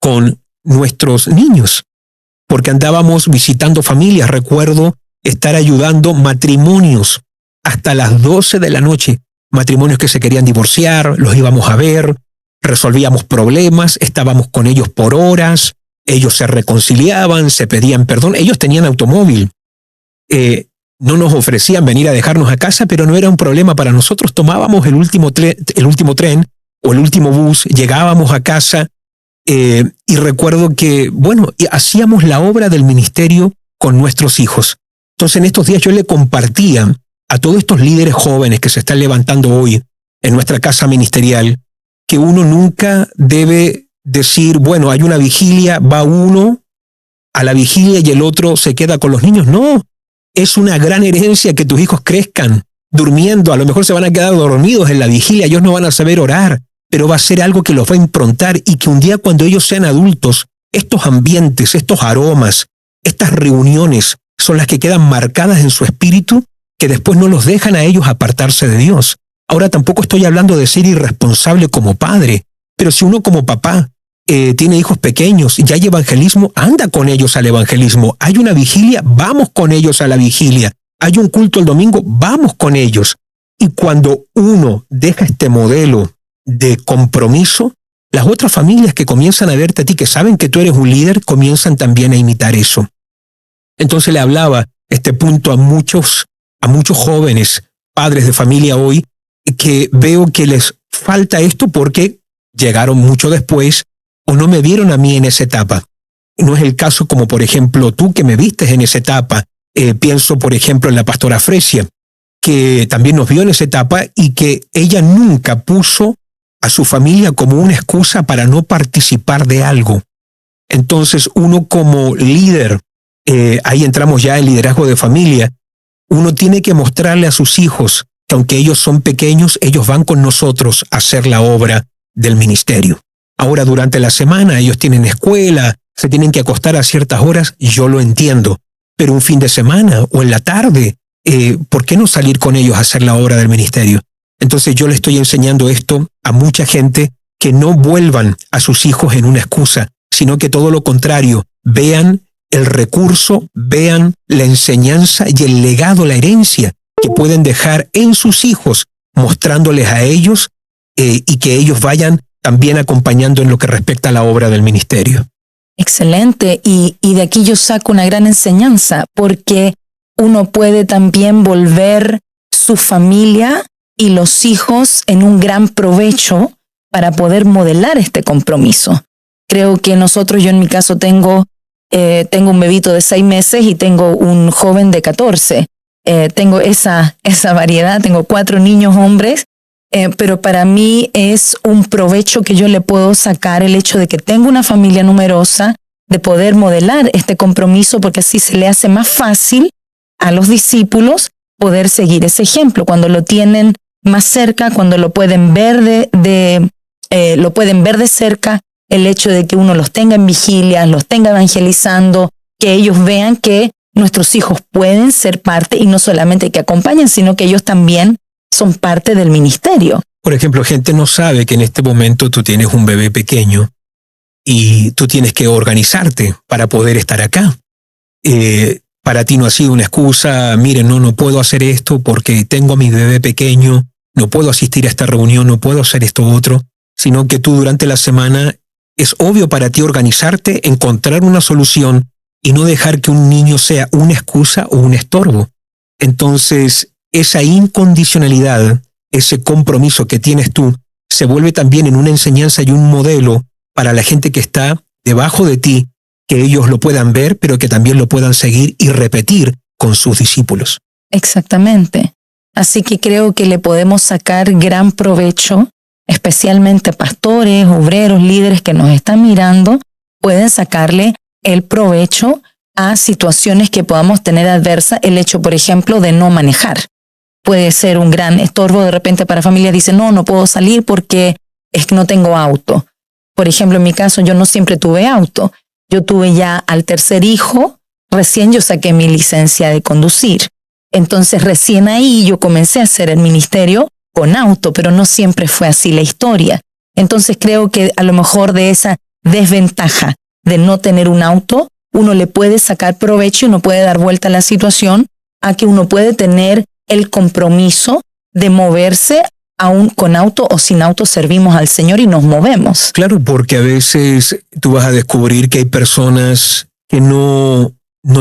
con nuestros niños, porque andábamos visitando familias. Recuerdo estar ayudando matrimonios hasta las 12 de la noche, matrimonios que se querían divorciar, los íbamos a ver, resolvíamos problemas, estábamos con ellos por horas, ellos se reconciliaban, se pedían perdón, ellos tenían automóvil, no nos ofrecían venir a dejarnos a casa, pero no era un problema para nosotros, tomábamos el último tren o el último bus, llegábamos a casa y recuerdo que, hacíamos la obra del ministerio con nuestros hijos. Entonces en estos días yo le compartía a todos estos líderes jóvenes que se están levantando hoy en nuestra casa ministerial, que uno nunca debe decir, bueno, hay una vigilia, va uno a la vigilia y el otro se queda con los niños. No, es una gran herencia que tus hijos crezcan durmiendo. A lo mejor se van a quedar dormidos en la vigilia, ellos no van a saber orar, pero va a ser algo que los va a improntar y que un día cuando ellos sean adultos, estos ambientes, estos aromas, estas reuniones son las que quedan marcadas en su espíritu, que después no los dejan a ellos apartarse de Dios. Ahora tampoco estoy hablando de ser irresponsable como padre, pero si uno como papá tiene hijos pequeños y hay evangelismo, anda con ellos al evangelismo. Hay una vigilia, vamos con ellos a la vigilia. Hay un culto el domingo, vamos con ellos. Y cuando uno deja este modelo de compromiso, las otras familias que comienzan a verte a ti, que saben que tú eres un líder, comienzan también a imitar eso. Entonces le hablaba este punto a muchos jóvenes, padres de familia hoy, que veo que les falta esto porque llegaron mucho después o no me vieron a mí en esa etapa. No es el caso como, por ejemplo, tú que me vistes en esa etapa. Pienso, por ejemplo, en la pastora Fresia, que también nos vio en esa etapa y que ella nunca puso a su familia como una excusa para no participar de algo. Entonces, uno como líder, ahí entramos ya en liderazgo de familia, uno tiene que mostrarle a sus hijos que aunque ellos son pequeños, ellos van con nosotros a hacer la obra del ministerio. Ahora, durante la semana, ellos tienen escuela, se tienen que acostar a ciertas horas, yo lo entiendo. Pero un fin de semana o en la tarde, ¿por qué no salir con ellos a hacer la obra del ministerio? Entonces yo le estoy enseñando esto a mucha gente, que no vuelvan a sus hijos en una excusa, sino que todo lo contrario, vean el recurso, vean la enseñanza y el legado, la herencia que pueden dejar en sus hijos, mostrándoles a ellos y que ellos vayan también acompañando en lo que respecta a la obra del ministerio. Excelente, y de aquí yo saco una gran enseñanza, porque uno puede también volver su familia y los hijos en un gran provecho para poder modelar este compromiso. Creo que yo en mi caso tengo un bebito de 6 meses y tengo un joven de 14. Tengo esa variedad, tengo 4 niños hombres, pero para mí es un provecho que yo le puedo sacar el hecho de que tengo una familia numerosa, de poder modelar este compromiso, porque así se le hace más fácil a los discípulos poder seguir ese ejemplo. Cuando lo tienen más cerca, cuando lo pueden ver de cerca, el hecho de que uno los tenga en vigilia, los tenga evangelizando, que ellos vean que nuestros hijos pueden ser parte y no solamente que acompañen, sino que ellos también son parte del ministerio. Por ejemplo, gente no sabe que en este momento tú tienes un bebé pequeño y tú tienes que organizarte para poder estar acá. Para ti no ha sido una excusa, miren, no puedo hacer esto porque tengo a mi bebé pequeño, no puedo asistir a esta reunión, no puedo hacer esto otro, sino que tú durante la semana es obvio para ti organizarte, encontrar una solución y no dejar que un niño sea una excusa o un estorbo. Entonces, esa incondicionalidad, ese compromiso que tienes tú, se vuelve también en una enseñanza y un modelo para la gente que está debajo de ti, que ellos lo puedan ver, pero que también lo puedan seguir y repetir con sus discípulos. Exactamente. Así que creo que le podemos sacar gran provecho, especialmente pastores, obreros, líderes que nos están mirando, pueden sacarle el provecho a situaciones que podamos tener adversas. El hecho, por ejemplo, de no manejar. Puede ser un gran estorbo de repente para familias. Dicen, no puedo salir porque es que no tengo auto. Por ejemplo, en mi caso, yo no siempre tuve auto. Yo tuve ya al 3er hijo, recién yo saqué mi licencia de conducir. Entonces, recién ahí yo comencé a hacer el ministerio con auto, pero no siempre fue así la historia. Entonces, creo que a lo mejor de esa desventaja de no tener un auto, uno le puede sacar provecho y uno puede dar vuelta a la situación a que uno puede tener el compromiso de moverse. Aún con auto o sin auto servimos al Señor y nos movemos. Claro, porque a veces tú vas a descubrir que hay personas que no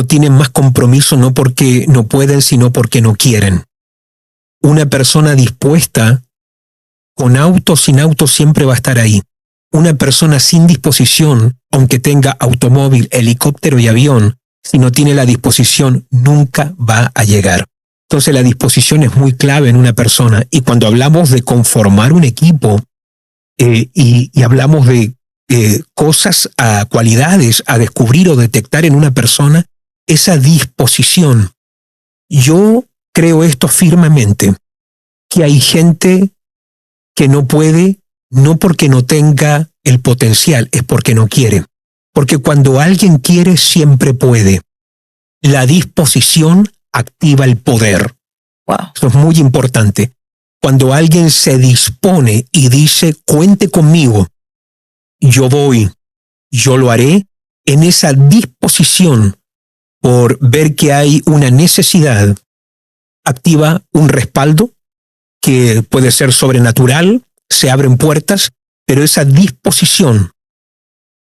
tienen más compromiso, no porque no pueden, sino porque no quieren. Una persona dispuesta, con auto o sin auto, siempre va a estar ahí. Una persona sin disposición, aunque tenga automóvil, helicóptero y avión, si no tiene la disposición, nunca va a llegar. Entonces la disposición es muy clave en una persona. Y cuando hablamos de conformar un equipo y hablamos de cosas, cualidades a descubrir o detectar en una persona, esa disposición. Yo creo esto firmemente, que hay gente que no puede, no porque no tenga el potencial, es porque no quiere. Porque cuando alguien quiere, siempre puede. La disposición activa el poder. Wow. Eso es muy importante. Cuando alguien se dispone y dice, cuente conmigo, yo voy, yo lo haré, en esa disposición por ver que hay una necesidad, activa un respaldo que puede ser sobrenatural, se abren puertas, pero esa disposición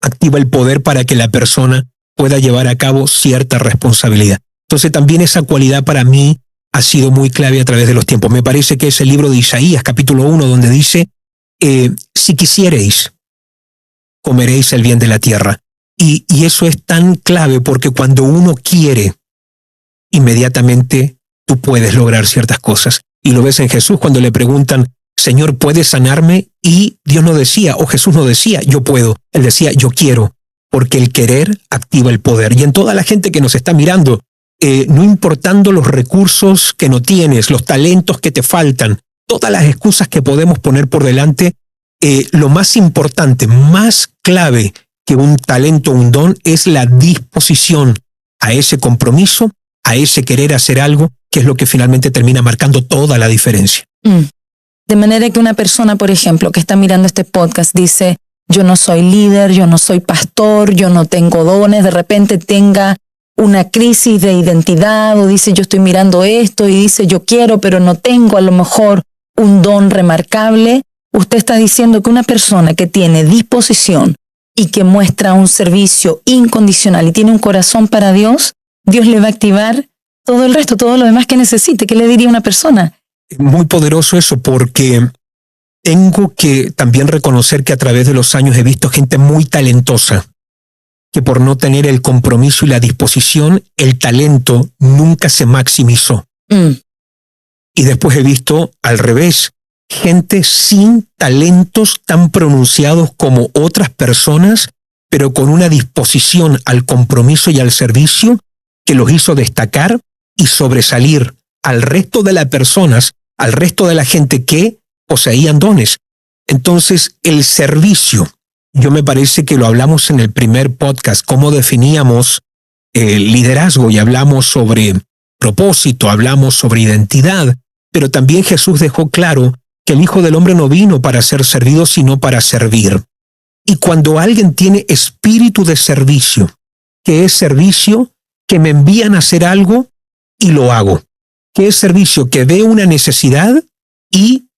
activa el poder para que la persona pueda llevar a cabo cierta responsabilidad. Entonces también esa cualidad para mí ha sido muy clave a través de los tiempos. Me parece que es el libro de Isaías, capítulo 1, donde dice, si quisierais, comeréis el bien de la tierra. Y eso es tan clave porque cuando uno quiere, inmediatamente tú puedes lograr ciertas cosas. Y lo ves en Jesús cuando le preguntan, Señor, ¿puedes sanarme? Y Dios no decía, o Jesús no decía, yo puedo. Él decía, yo quiero, porque el querer activa el poder. Y en toda la gente que nos está mirando, no importando los recursos que no tienes, los talentos que te faltan, todas las excusas que podemos poner por delante, lo más importante, más clave que un talento, un don, es la disposición a ese compromiso, a ese querer hacer algo, que es lo que finalmente termina marcando toda la diferencia. De manera que una persona, por ejemplo, que está mirando este podcast dice, yo no soy líder, yo no soy pastor, yo no tengo dones, de repente tenga una crisis de identidad o dice, yo estoy mirando esto y dice, yo quiero, pero no tengo a lo mejor un don remarcable. Usted está diciendo que una persona que tiene disposición y que muestra un servicio incondicional y tiene un corazón para Dios, Dios le va a activar todo el resto, todo lo demás que necesite. ¿Qué le diría a una persona? Muy poderoso eso, porque tengo que también reconocer que a través de los años he visto gente muy talentosa, que por no tener el compromiso y la disposición, el talento nunca se maximizó. Y después he visto al revés, gente sin talentos tan pronunciados como otras personas, pero con una disposición al compromiso y al servicio que los hizo destacar y sobresalir al resto de las personas, al resto de la gente que poseían dones. Entonces, el servicio, yo me parece que lo hablamos en el primer podcast, cómo definíamos el liderazgo y hablamos sobre propósito, hablamos sobre identidad, pero también Jesús dejó claro que el Hijo del Hombre no vino para ser servido, sino para servir. Y cuando alguien tiene espíritu de servicio, que es servicio, que me envían a hacer algo y lo hago, que es servicio, que veo una necesidad y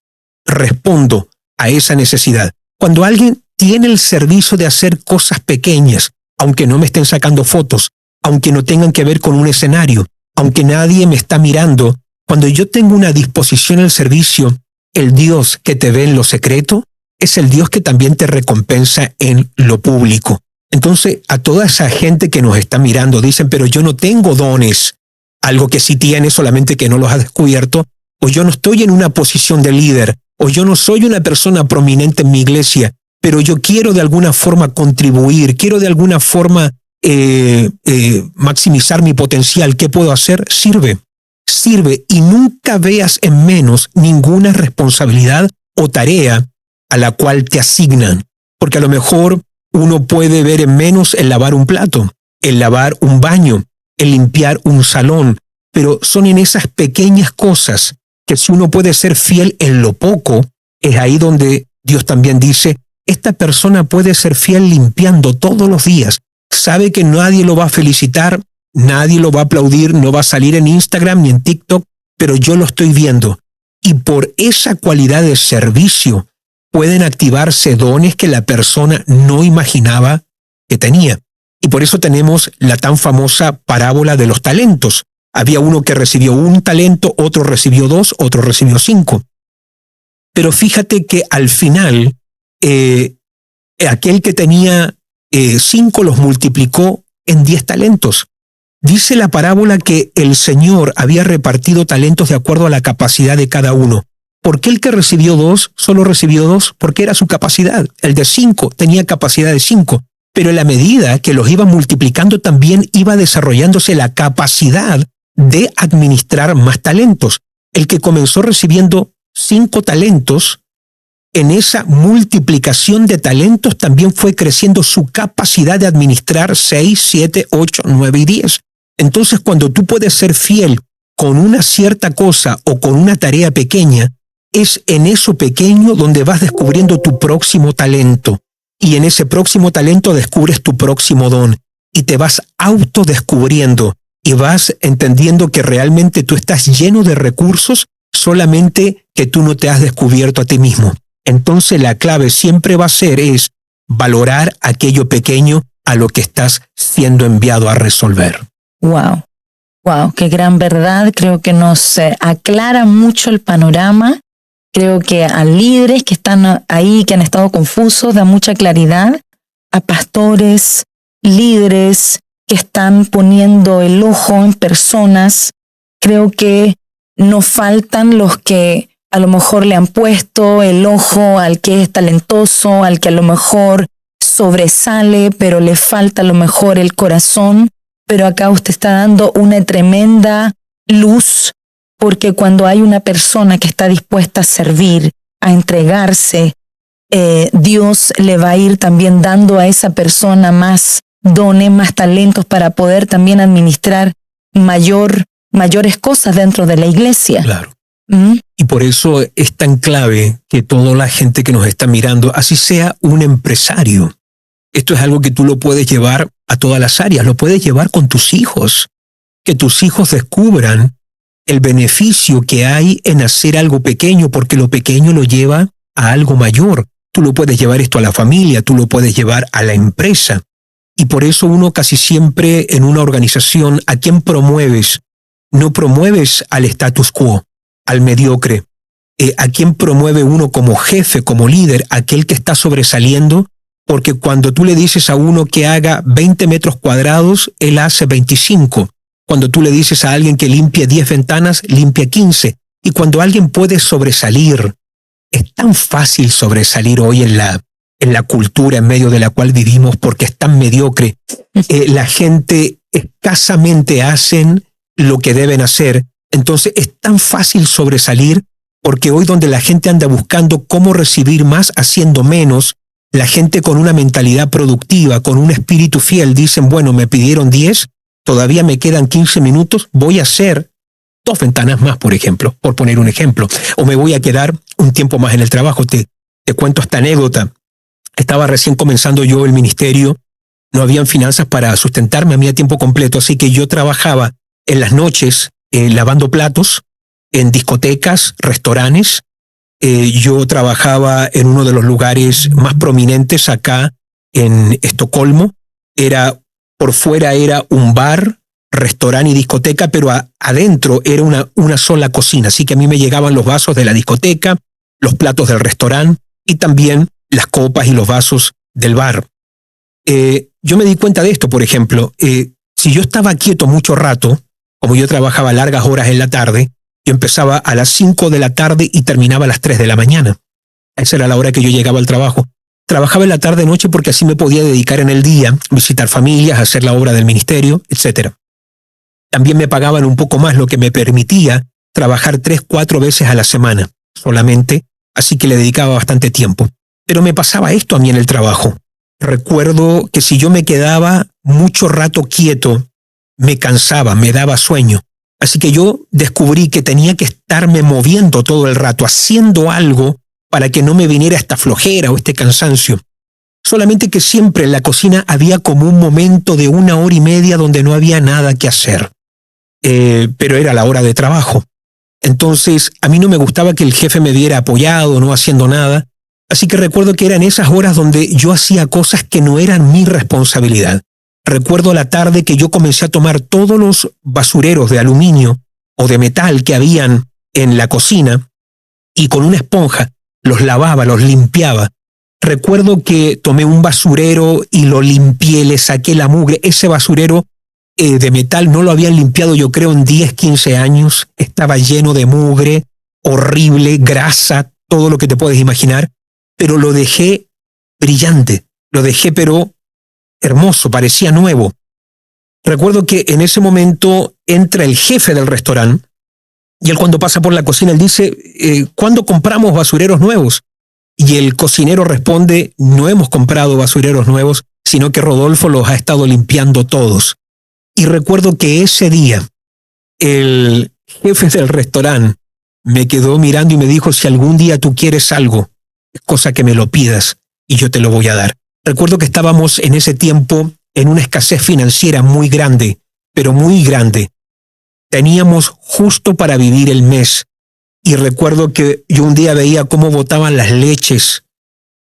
respondo a esa necesidad. Cuando alguien tiene el servicio de hacer cosas pequeñas, aunque no me estén sacando fotos, aunque no tengan que ver con un escenario, aunque nadie me está mirando, cuando yo tengo una disposición al servicio, el Dios que te ve en lo secreto es el Dios que también te recompensa en lo público. Entonces, a toda esa gente que nos está mirando, dicen, pero yo no tengo dones, algo que sí tienes, solamente que no los has descubierto, o yo no estoy en una posición de líder, o yo no soy una persona prominente en mi iglesia, pero yo quiero de alguna forma contribuir, quiero de alguna forma maximizar mi potencial. ¿Qué puedo hacer? Sirve y nunca veas en menos ninguna responsabilidad o tarea a la cual te asignan, porque a lo mejor uno puede ver en menos el lavar un plato, el lavar un baño, el limpiar un salón, pero son en esas pequeñas cosas que si uno puede ser fiel en lo poco, es ahí donde Dios también dice, esta persona puede ser fiel limpiando todos los días, sabe que nadie lo va a felicitar, nadie lo va a aplaudir, no va a salir en Instagram ni en TikTok, pero yo lo estoy viendo. Y por esa cualidad de servicio pueden activarse dones que la persona no imaginaba que tenía. Y por eso tenemos la tan famosa parábola de los talentos. Había uno que recibió 1 talento, otro recibió 2, otro recibió 5. Pero fíjate que al final, aquel que tenía 5 los multiplicó en 10 talentos. Dice la parábola que el Señor había repartido talentos de acuerdo a la capacidad de cada uno. ¿Por qué el que recibió 2 solo recibió 2? Porque era su capacidad. El de 5 tenía capacidad de 5. Pero en la medida que los iba multiplicando también iba desarrollándose la capacidad de administrar más talentos. El que comenzó recibiendo 5 talentos, en esa multiplicación de talentos también fue creciendo su capacidad de administrar 6, 7, 8, 9 y 10. Entonces, cuando tú puedes ser fiel con una cierta cosa o con una tarea pequeña, es en eso pequeño donde vas descubriendo tu próximo talento. Y en ese próximo talento descubres tu próximo don. Y te vas autodescubriendo. Y vas entendiendo que realmente tú estás lleno de recursos, solamente que tú no te has descubierto a ti mismo. Entonces la clave siempre va a ser es valorar aquello pequeño a lo que estás siendo enviado a resolver. Wow, wow, qué gran verdad. Creo que nos aclara mucho el panorama. Creo que a líderes que están ahí, que han estado confusos, da mucha claridad. A pastores, líderes que están poniendo el ojo en personas. Creo que nos faltan los que a lo mejor le han puesto el ojo al que es talentoso, al que a lo mejor sobresale, pero le falta a lo mejor el corazón. Pero acá usted está dando una tremenda luz, porque cuando hay una persona que está dispuesta a servir, a entregarse, Dios le va a ir también dando a esa persona más dones, más talentos para poder también administrar mayores cosas dentro de la iglesia. Claro. Y por eso es tan clave que toda la gente que nos está mirando, así sea un empresario, esto es algo que tú lo puedes llevar a todas las áreas, lo puedes llevar con tus hijos, que tus hijos descubran el beneficio que hay en hacer algo pequeño, porque lo pequeño lo lleva a algo mayor. Tú lo puedes llevar esto a la familia, tú lo puedes llevar a la empresa. Y por eso uno casi siempre en una organización, ¿a quién promueves? No promueves al status quo, al mediocre. ¿A quién promueve uno como jefe, como líder? Aquel que está sobresaliendo, porque cuando tú le dices a uno que haga 20 metros cuadrados, él hace 25. Cuando tú le dices a alguien que limpie 10 ventanas, limpia 15. Y cuando alguien puede sobresalir, es tan fácil sobresalir hoy en la cultura en medio de la cual vivimos porque es tan mediocre. La gente escasamente hacen lo que deben hacer. Entonces es tan fácil sobresalir porque hoy donde la gente anda buscando cómo recibir más haciendo menos, la gente con una mentalidad productiva, con un espíritu fiel, dicen, bueno, me pidieron 10, todavía me quedan 15 minutos, voy a hacer 2 ventanas más, por ejemplo, por poner un ejemplo. O me voy a quedar un tiempo más en el trabajo. Te cuento esta anécdota. Estaba recién comenzando yo el ministerio, no habían finanzas para sustentarme a mí a tiempo completo, así que yo trabajaba en las noches lavando platos en discotecas, restaurantes. Yo trabajaba en uno de los lugares más prominentes acá en Estocolmo. Por fuera era un bar, restaurante y discoteca, pero adentro era una sola cocina. Así que a mí me llegaban los vasos de la discoteca, los platos del restaurante y también las copas y los vasos del bar. Yo me di cuenta de esto, por ejemplo. Si yo estaba quieto mucho rato, como yo trabajaba largas horas en la tarde, yo empezaba a las 5 de la tarde y terminaba a las 3 de la mañana. Esa era la hora que yo llegaba al trabajo. Trabajaba en la tarde-noche porque así me podía dedicar en el día, visitar familias, hacer la obra del ministerio, etc. También me pagaban un poco más, lo que me permitía trabajar 3-4 veces a la semana solamente, así que le dedicaba bastante tiempo. Pero me pasaba esto a mí en el trabajo. Recuerdo que si yo me quedaba mucho rato quieto, me cansaba, me daba sueño. Así que yo descubrí que tenía que estarme moviendo todo el rato, haciendo algo para que no me viniera esta flojera o este cansancio. Solamente que siempre en la cocina había como un momento de 1 hora y media donde no había nada que hacer. Pero era la hora de trabajo. Entonces, a mí no me gustaba que el jefe me viera apoyado, no haciendo nada. Así que recuerdo que eran esas horas donde yo hacía cosas que no eran mi responsabilidad. Recuerdo la tarde que yo comencé a tomar todos los basureros de aluminio o de metal que habían en la cocina y con una esponja los lavaba, los limpiaba. Recuerdo que tomé un basurero y lo limpié, le saqué la mugre. Ese basurero de metal, no lo habían limpiado yo creo en 10, 15 años, estaba lleno de mugre, horrible, grasa, todo lo que te puedes imaginar, pero lo dejé brillante, lo dejé pero hermoso, parecía nuevo. Recuerdo que en ese momento entra el jefe del restaurante y él cuando pasa por la cocina, él dice, ¿cuándo compramos basureros nuevos? Y el cocinero responde, no hemos comprado basureros nuevos, sino que Rodolfo los ha estado limpiando todos. Y recuerdo que ese día el jefe del restaurante me quedó mirando y me dijo, si algún día tú quieres algo, es cosa que me lo pidas y yo te lo voy a dar. Recuerdo que estábamos en ese tiempo en una escasez financiera muy grande, pero muy grande. Teníamos justo para vivir el mes. Y recuerdo que yo un día veía cómo botaban las leches,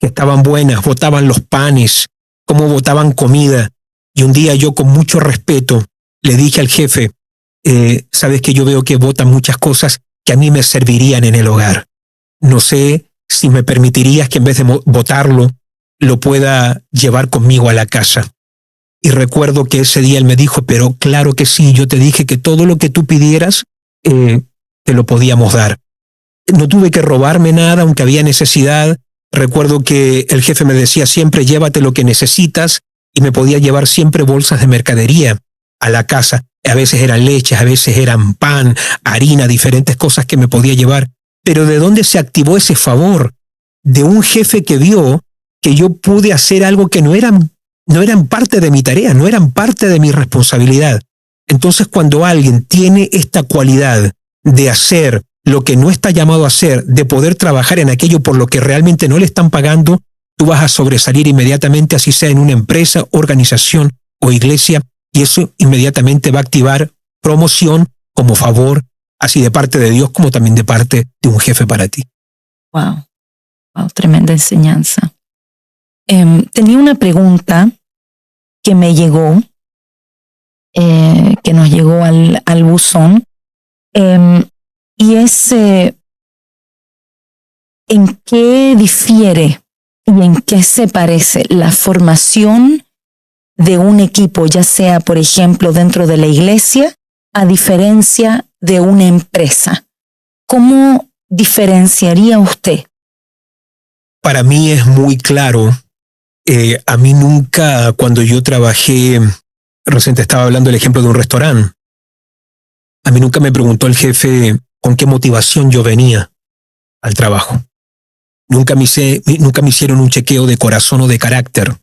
que estaban buenas, botaban los panes, cómo botaban comida. Y un día yo con mucho respeto le dije al jefe, sabes que yo veo que botan muchas cosas que a mí me servirían en el hogar. No sé si me permitirías que en vez de botarlo, lo pueda llevar conmigo a la casa. Y recuerdo que ese día él me dijo, pero claro que sí, yo te dije que todo lo que tú pidieras, te lo podíamos dar. No tuve que robarme nada, aunque había necesidad. Recuerdo que el jefe me decía siempre, llévate lo que necesitas, y me podía llevar siempre bolsas de mercadería a la casa. A veces eran leches, a veces eran pan, harina, diferentes cosas que me podía llevar. Pero ¿de dónde se activó ese favor? De un jefe que vio que yo pude hacer algo que no eran parte de mi tarea, no eran parte de mi responsabilidad. Entonces, cuando alguien tiene esta cualidad de hacer lo que no está llamado a hacer, de poder trabajar en aquello por lo que realmente no le están pagando, tú vas a sobresalir inmediatamente, así sea en una empresa, organización o iglesia, y eso inmediatamente va a activar promoción como favor, así de parte de Dios como también de parte de un jefe para ti. Wow, tremenda enseñanza. Tenía una pregunta que me llegó, que nos llegó al buzón, y es ¿en qué difiere y en qué se parece la formación de un equipo, ya sea, por ejemplo, dentro de la iglesia, a diferencia de una empresa? ¿Cómo diferenciaría usted? Para mí es muy claro. A mí nunca, cuando yo trabajé, recién estaba hablando del ejemplo de un restaurante, a mí nunca me preguntó el jefe con qué motivación yo venía al trabajo. Nunca me hicieron un chequeo de corazón o de carácter.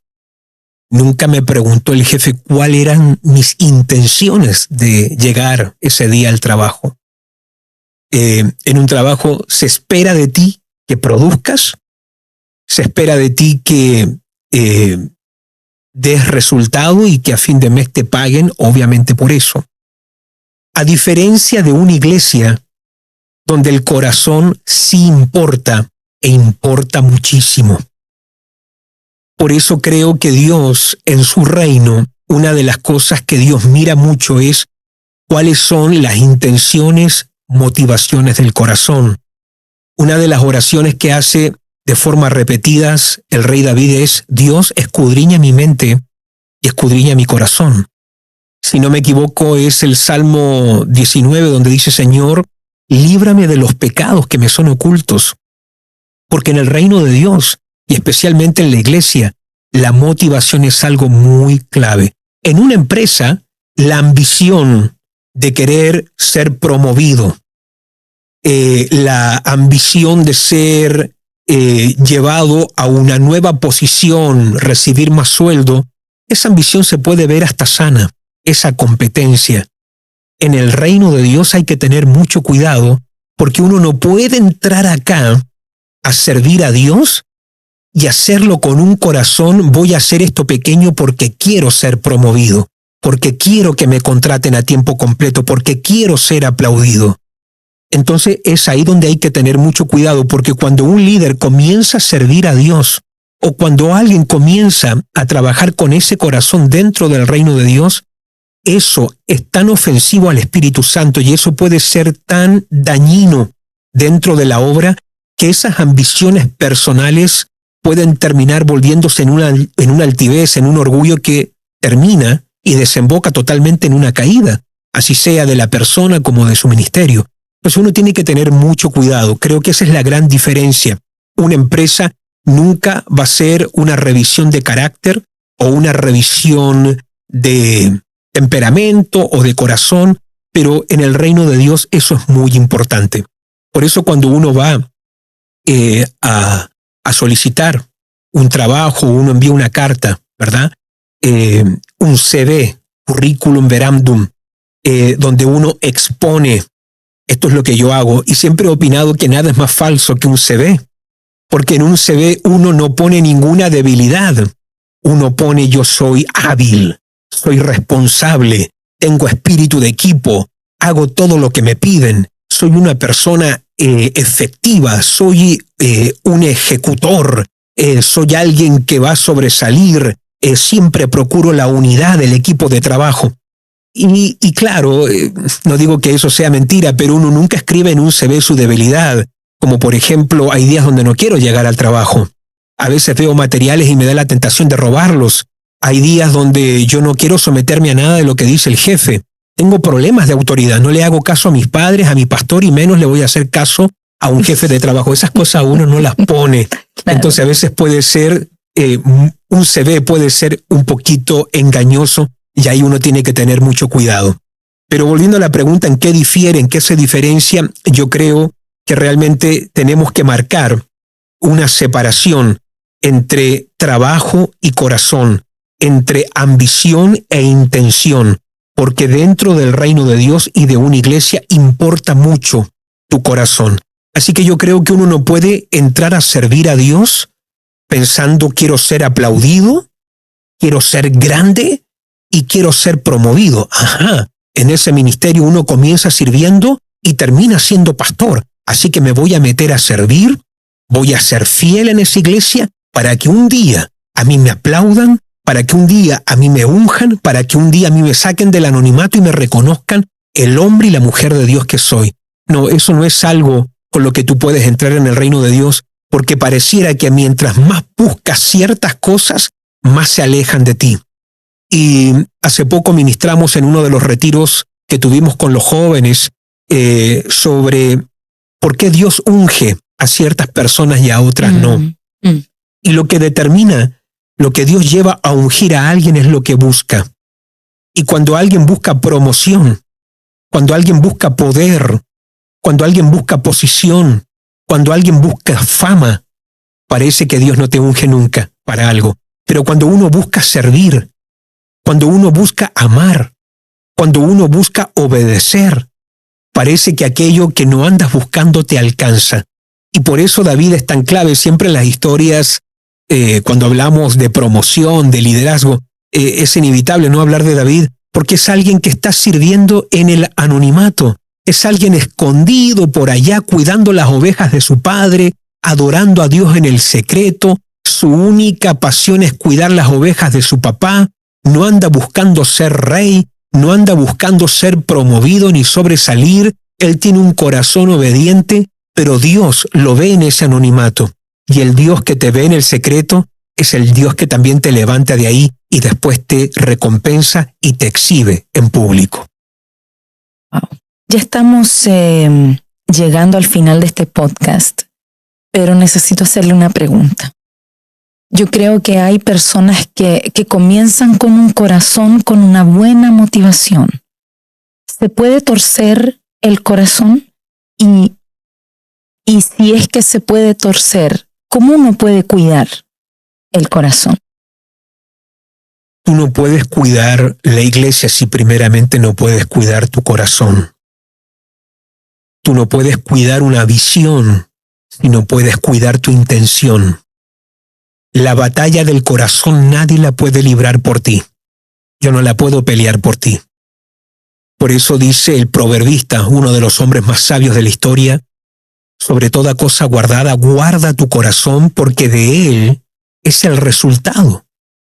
Nunca me preguntó el jefe cuáles eran mis intenciones de llegar ese día al trabajo. En un trabajo se espera de ti que produzcas, se espera de ti que des resultado y que a fin de mes te paguen, obviamente por eso. A diferencia de una iglesia donde el corazón sí importa e importa muchísimo. Por eso creo que Dios en su reino, una de las cosas que Dios mira mucho es cuáles son las intenciones, motivaciones del corazón. Una de las oraciones que hace de forma repetidas el rey David es: Dios, escudriña mi mente y escudriña mi corazón. Si no me equivoco, es el Salmo 19 donde dice: Señor, líbrame de los pecados que me son ocultos. Porque en el reino de Dios, y especialmente en la iglesia, la motivación es algo muy clave. En una empresa, la ambición de querer ser promovido, la ambición de ser llevado a una nueva posición, recibir más sueldo, esa ambición se puede ver hasta sana, esa competencia. En el reino de Dios hay que tener mucho cuidado porque uno no puede entrar acá a servir a Dios y hacerlo con un corazón: voy a hacer esto pequeño porque quiero ser promovido, porque quiero que me contraten a tiempo completo, porque quiero ser aplaudido. Entonces es ahí donde hay que tener mucho cuidado, porque cuando un líder comienza a servir a Dios o cuando alguien comienza a trabajar con ese corazón dentro del reino de Dios, eso es tan ofensivo al Espíritu Santo y eso puede ser tan dañino dentro de la obra que esas ambiciones personales pueden terminar volviéndose en una altivez, en un orgullo que termina y desemboca totalmente en una caída, así sea de la persona como de su ministerio. Pues uno tiene que tener mucho cuidado. Creo que esa es la gran diferencia. Una empresa nunca va a ser una revisión de carácter o una revisión de temperamento o de corazón, pero en el reino de Dios eso es muy importante. Por eso cuando uno va a solicitar un trabajo, uno envía una carta, ¿verdad? Un CV, currículum verandum, donde uno expone, esto es lo que yo hago, y siempre he opinado que nada es más falso que un CV, porque en un CV uno no pone ninguna debilidad, uno pone yo soy hábil, soy responsable, tengo espíritu de equipo, hago todo lo que me piden, soy una persona efectiva, soy un ejecutor, soy alguien que va a sobresalir, siempre procuro la unidad del equipo de trabajo. Y claro, no digo que eso sea mentira, pero uno nunca escribe en un CV su debilidad, como por ejemplo, hay días donde no quiero llegar al trabajo. A veces veo materiales y me da la tentación de robarlos. Hay días donde yo no quiero someterme a nada de lo que dice el jefe. Tengo problemas de autoridad, no le hago caso a mis padres, a mi pastor, y menos le voy a hacer caso a un jefe de trabajo. Esas cosas uno no las pone. Claro. Entonces a veces puede ser, un CV puede ser un poquito engañoso y ahí uno tiene que tener mucho cuidado. Pero volviendo a la pregunta en qué difiere, en qué se diferencia, yo creo que realmente tenemos que marcar una separación entre trabajo y corazón, entre ambición e intención, porque dentro del reino de Dios y de una iglesia importa mucho tu corazón. Así que yo creo que uno no puede entrar a servir a Dios pensando quiero ser aplaudido, quiero ser grande y quiero ser promovido. Ajá, en ese ministerio uno comienza sirviendo y termina siendo pastor. Así que me voy a meter a servir, voy a ser fiel en esa iglesia para que un día a mí me aplaudan, para que un día a mí me unjan, para que un día a mí me saquen del anonimato y me reconozcan el hombre y la mujer de Dios que soy. No, eso no es algo con lo que tú puedes entrar en el reino de Dios, porque pareciera que mientras más buscas ciertas cosas, más se alejan de ti. Y hace poco ministramos en uno de los retiros que tuvimos con los jóvenes sobre por qué Dios unge a ciertas personas y a otras no. Y lo que determina, lo que Dios lleva a ungir a alguien es lo que busca. Y cuando alguien busca promoción, cuando alguien busca poder, cuando alguien busca posición, cuando alguien busca fama, parece que Dios no te unge nunca para algo. Pero cuando uno busca servir, cuando uno busca amar, cuando uno busca obedecer, parece que aquello que no andas buscando te alcanza. Y por eso David es tan clave siempre en las historias. Cuando hablamos de promoción, de liderazgo, es inevitable no hablar de David, porque es alguien que está sirviendo en el anonimato, es alguien escondido por allá cuidando las ovejas de su padre, adorando a Dios en el secreto, su única pasión es cuidar las ovejas de su papá, no anda buscando ser rey, no anda buscando ser promovido ni sobresalir, él tiene un corazón obediente, pero Dios lo ve en ese anonimato. Y el Dios que te ve en el secreto es el Dios que también te levanta de ahí y después te recompensa y te exhibe en público. Wow. Ya estamos llegando al final de este podcast, pero necesito hacerle una pregunta. Yo creo que hay personas que comienzan con un corazón, con una buena motivación. ¿Se puede torcer el corazón? Y si es que se puede torcer, ¿cómo uno puede cuidar el corazón? Tú no puedes cuidar la iglesia si primeramente no puedes cuidar tu corazón. Tú no puedes cuidar una visión si no puedes cuidar tu intención. La batalla del corazón nadie la puede librar por ti. Yo no la puedo pelear por ti. Por eso dice el proverbista, uno de los hombres más sabios de la historia, sobre toda cosa guardada, guarda tu corazón porque de él es el resultado.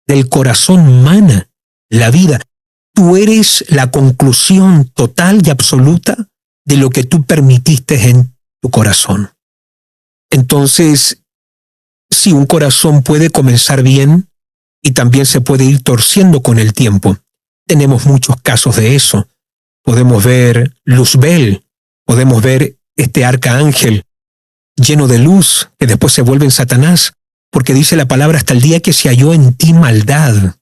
Del corazón mana la vida. Tú eres la conclusión total y absoluta de lo que tú permitiste en tu corazón. Entonces, sí, un corazón puede comenzar bien y también se puede ir torciendo con el tiempo. tenemos muchos casos de eso. Podemos ver Luzbel, podemos ver este arcángel lleno de luz, que después se vuelve en Satanás, porque dice la palabra hasta el día que se halló en ti maldad.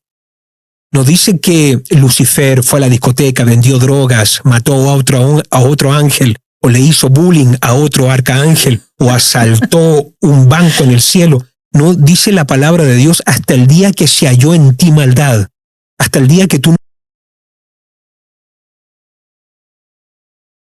No dice que Lucifer fue a la discoteca, vendió drogas, mató a otro ángel, o le hizo bullying a otro arcángel, o asaltó un banco en el cielo. No, dice la palabra de Dios hasta el día que se halló en ti maldad, hasta el día que tú